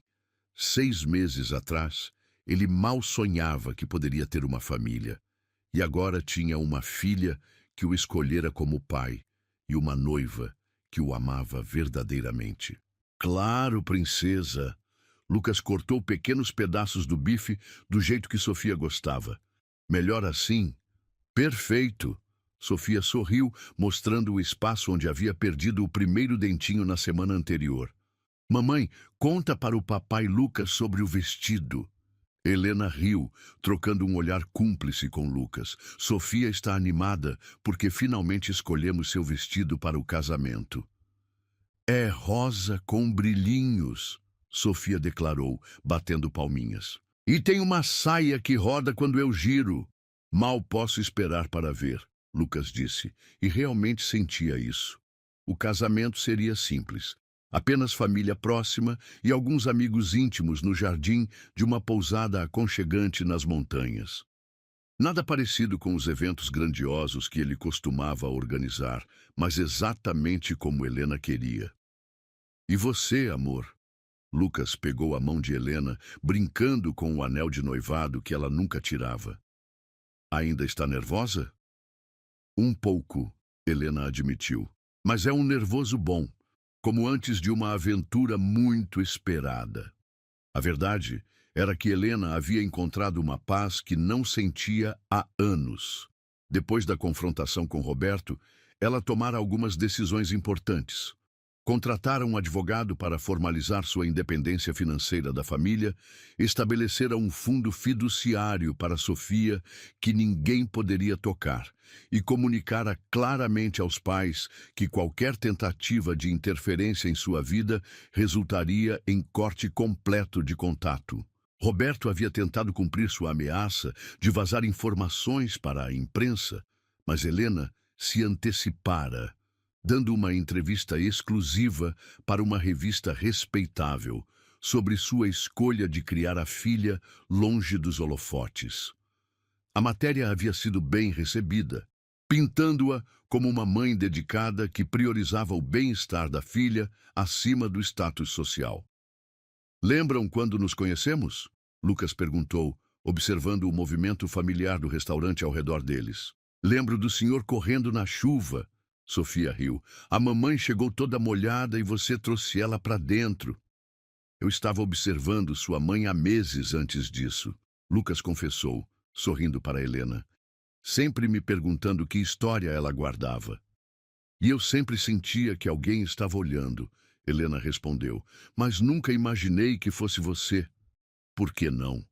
6 meses atrás, ele mal sonhava que poderia ter uma família. E agora tinha uma filha que o escolhera como pai e uma noiva que o amava verdadeiramente. Claro, princesa! Lucas cortou pequenos pedaços do bife do jeito que Sofia gostava. Melhor assim? Perfeito! Sofia sorriu, mostrando o espaço onde havia perdido o primeiro dentinho na semana anterior. Mamãe, conta para o papai Lucas sobre o vestido. Helena riu, trocando um olhar cúmplice com Lucas. Sofia está animada porque finalmente escolhemos seu vestido para o casamento. É rosa com brilhinhos, Sofia declarou, batendo palminhas. E tem uma saia que roda quando eu giro. Mal posso esperar para ver, Lucas disse, e realmente sentia isso. O casamento seria simples. Apenas família próxima e alguns amigos íntimos no jardim de uma pousada aconchegante nas montanhas. Nada parecido com os eventos grandiosos que ele costumava organizar, mas exatamente como Helena queria. E você, amor? Lucas pegou a mão de Helena, brincando com o anel de noivado que ela nunca tirava. Ainda está nervosa? Um pouco, Helena admitiu. Mas é um nervoso bom, como antes de uma aventura muito esperada. A verdade era que Helena havia encontrado uma paz que não sentia há anos. Depois da confrontação com Roberto, ela tomara algumas decisões importantes. Contratara um advogado para formalizar sua independência financeira da família, estabelecera um fundo fiduciário para Sofia que ninguém poderia tocar e comunicara claramente aos pais que qualquer tentativa de interferência em sua vida resultaria em corte completo de contato. Roberto havia tentado cumprir sua ameaça de vazar informações para a imprensa, mas Helena se antecipara, dando uma entrevista exclusiva para uma revista respeitável sobre sua escolha de criar a filha longe dos holofotes. A matéria havia sido bem recebida, pintando-a como uma mãe dedicada que priorizava o bem-estar da filha acima do status social. Lembram quando nos conhecemos? Lucas perguntou, observando o movimento familiar do restaurante ao redor deles. Lembro do senhor correndo na chuva. Sofia riu. A mamãe chegou toda molhada e você trouxe ela para dentro. Eu estava observando sua mãe há meses antes disso. Lucas confessou, sorrindo para Helena, sempre me perguntando que história ela guardava. E eu sempre sentia que alguém estava olhando, Helena respondeu, mas nunca imaginei que fosse você. Por que não?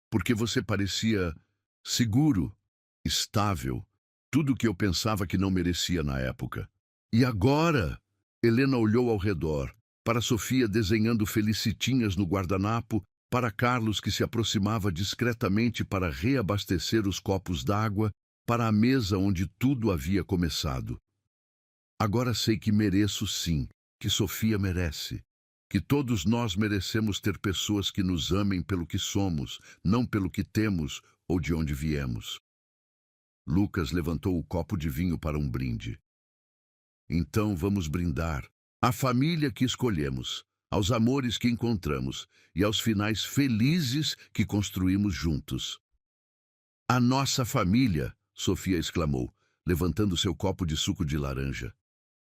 Porque você parecia seguro, estável, tudo o que eu pensava que não merecia na época. E agora? Helena olhou ao redor, para Sofia desenhando felicitinhas no guardanapo, para Carlos que se aproximava discretamente para reabastecer os copos d'água, para a mesa onde tudo havia começado. Agora sei que mereço sim, que Sofia merece. Que todos nós merecemos ter pessoas que nos amem pelo que somos, não pelo que temos ou de onde viemos. Lucas levantou o copo de vinho para um brinde. Então vamos brindar à família que escolhemos, aos amores que encontramos e aos finais felizes que construímos juntos. A nossa família, Sofia exclamou, levantando seu copo de suco de laranja.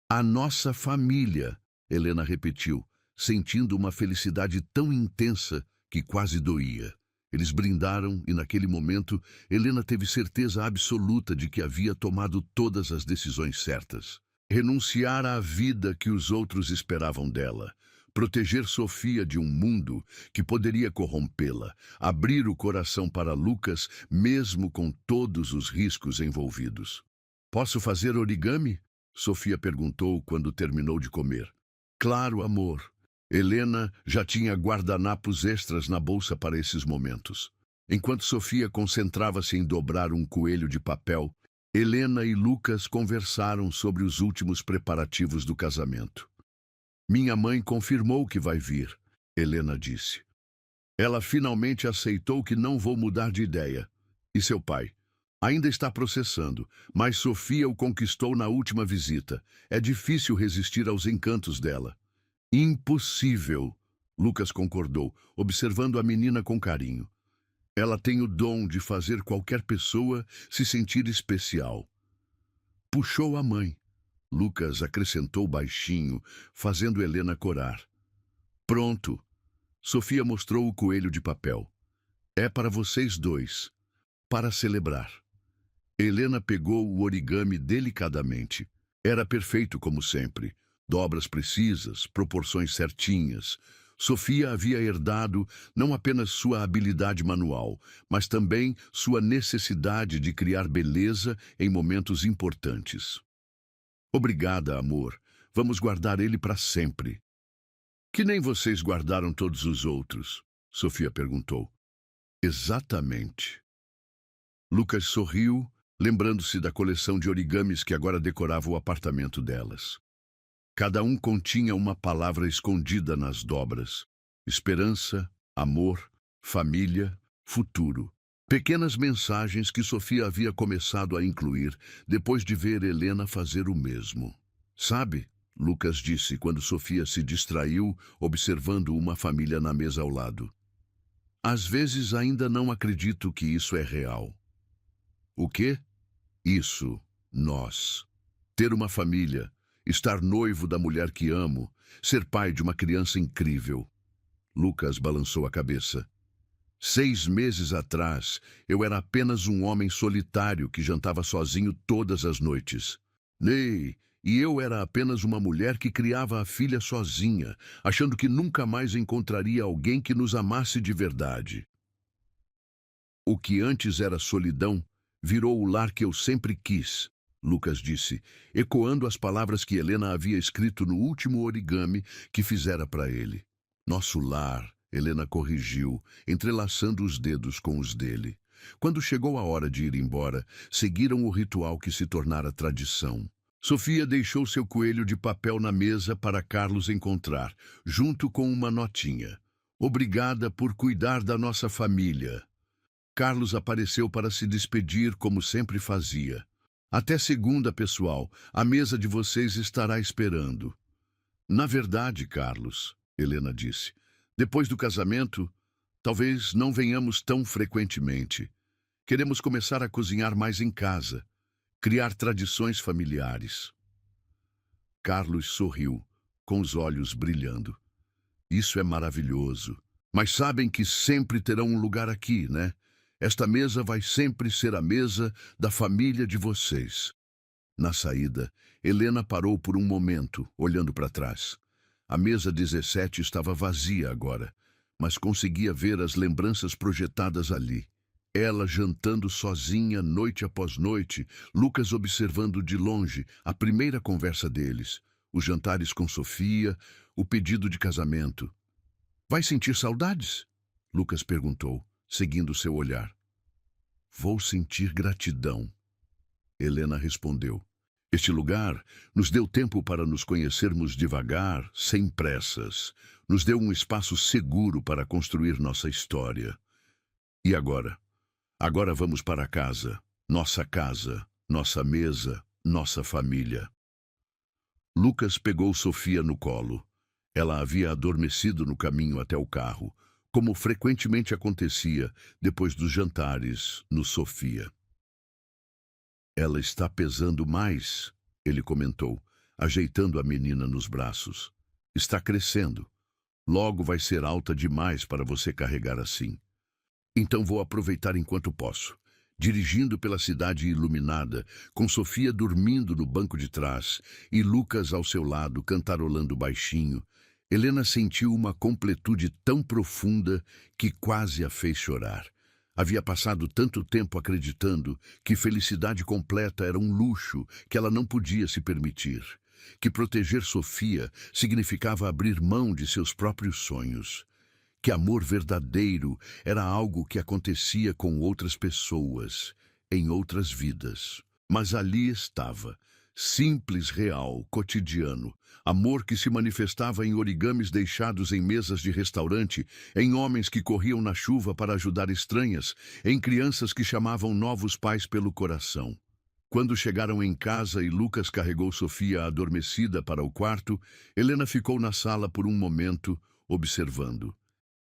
A nossa família, Helena repetiu, sentindo uma felicidade tão intensa que quase doía. Eles brindaram e, naquele momento, Helena teve certeza absoluta de que havia tomado todas as decisões certas. Renunciar à vida que os outros esperavam dela, proteger Sofia de um mundo que poderia corrompê-la, abrir o coração para Lucas, mesmo com todos os riscos envolvidos. Posso fazer origami? Sofia perguntou quando terminou de comer. Claro, amor. Helena já tinha guardanapos extras na bolsa para esses momentos. Enquanto Sofia concentrava-se em dobrar um coelho de papel, Helena e Lucas conversaram sobre os últimos preparativos do casamento. Minha mãe confirmou que vai vir, Helena disse. Ela finalmente aceitou que não vou mudar de ideia. E seu pai? Ainda está processando, mas Sofia o conquistou na última visita. É difícil resistir aos encantos dela. Impossível, Lucas concordou, observando a menina com carinho. Ela tem o dom de fazer qualquer pessoa se sentir especial. Puxou a mãe. Lucas acrescentou baixinho, fazendo Helena corar. Pronto. Sofia mostrou o coelho de papel. É para vocês dois, para celebrar. Helena pegou o origami delicadamente. Era perfeito como sempre. Dobras precisas, proporções certinhas. Sofia havia herdado não apenas sua habilidade manual, mas também sua necessidade de criar beleza em momentos importantes. Obrigada, amor. Vamos guardar ele para sempre. Que nem vocês guardaram todos os outros? Sofia perguntou. Exatamente. Lucas sorriu, lembrando-se da coleção de origamis que agora decorava o apartamento delas. Cada um continha uma palavra escondida nas dobras: esperança, amor, família, futuro. Pequenas mensagens que Sofia havia começado a incluir depois de ver Helena fazer o mesmo. Sabe, Lucas disse quando Sofia se distraiu observando uma família na mesa ao lado. Às vezes ainda não acredito que isso é real. O quê? Isso, nós. Ter uma família, estar noivo da mulher que amo, ser pai de uma criança incrível. Lucas balançou a cabeça. 6 meses atrás, eu era apenas um homem solitário que jantava sozinho todas as noites. Ney, e eu era apenas uma mulher que criava a filha sozinha, achando que nunca mais encontraria alguém que nos amasse de verdade. O que antes era solidão virou o lar que eu sempre quis, Lucas disse, ecoando as palavras que Helena havia escrito no último origami que fizera para ele. Nosso lar, Helena corrigiu, entrelaçando os dedos com os dele. Quando chegou a hora de ir embora, seguiram o ritual que se tornara tradição. Sofia deixou seu coelho de papel na mesa para Carlos encontrar, junto com uma notinha. Obrigada por cuidar da nossa família. Carlos apareceu para se despedir como sempre fazia. Até segunda, pessoal, a mesa de vocês estará esperando. Na verdade, Carlos, Helena disse, depois do casamento, talvez não venhamos tão frequentemente. Queremos começar a cozinhar mais em casa, criar tradições familiares. Carlos sorriu, com os olhos brilhando. Isso é maravilhoso. Mas sabem que sempre terão um lugar aqui, né? Esta mesa vai sempre ser a mesa da família de vocês. Na saída, Helena parou por um momento, olhando para trás. A mesa 17 estava vazia agora, mas conseguia ver as lembranças projetadas ali. Ela jantando sozinha noite após noite, Lucas observando de longe a primeira conversa deles, os jantares com Sofia, o pedido de casamento. Vai sentir saudades? Lucas perguntou, seguindo seu olhar. Vou sentir gratidão, Helena respondeu. Este lugar nos deu tempo para nos conhecermos devagar, sem pressas. Nos deu um espaço seguro para construir nossa história. E agora? Agora vamos para casa, nossa mesa, nossa família. Lucas pegou Sofia no colo. Ela havia adormecido no caminho até o carro, como frequentemente acontecia depois dos jantares no Sofia. Ela está pesando mais, ele comentou, ajeitando a menina nos braços. Está crescendo. Logo vai ser alta demais para você carregar assim. Então vou aproveitar enquanto posso. Dirigindo pela cidade iluminada, com Sofia dormindo no banco de trás e Lucas ao seu lado cantarolando baixinho, Helena sentiu uma completude tão profunda que quase a fez chorar. Havia passado tanto tempo acreditando que felicidade completa era um luxo que ela não podia se permitir, que proteger Sofia significava abrir mão de seus próprios sonhos, que amor verdadeiro era algo que acontecia com outras pessoas, em outras vidas. Mas ali estava, simples, real, cotidiano, amor que se manifestava em origamis deixados em mesas de restaurante, em homens que corriam na chuva para ajudar estranhas, em crianças que chamavam novos pais pelo coração. Quando chegaram em casa e Lucas carregou Sofia adormecida para o quarto, Helena ficou na sala por um momento, observando.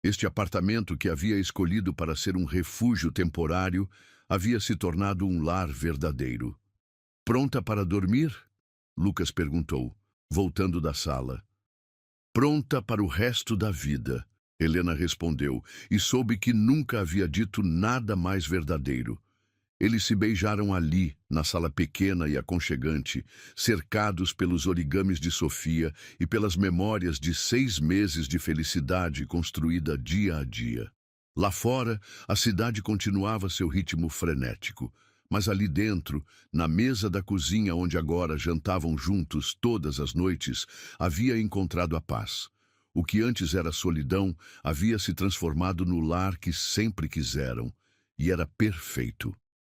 Este apartamento que havia escolhido para ser um refúgio temporário havia se tornado um lar verdadeiro. Pronta para dormir? Lucas perguntou, voltando da sala. Pronta para o resto da vida, Helena respondeu, e soube que nunca havia dito nada mais verdadeiro. Eles se beijaram ali, na sala pequena e aconchegante, cercados pelos origamis de Sofia e pelas memórias de 6 meses de felicidade construída dia a dia. Lá fora, a cidade continuava seu ritmo frenético, mas ali dentro, na mesa da cozinha onde agora jantavam juntos todas as noites, havia encontrado a paz. O que antes era solidão havia se transformado no lar que sempre quiseram, e era perfeito.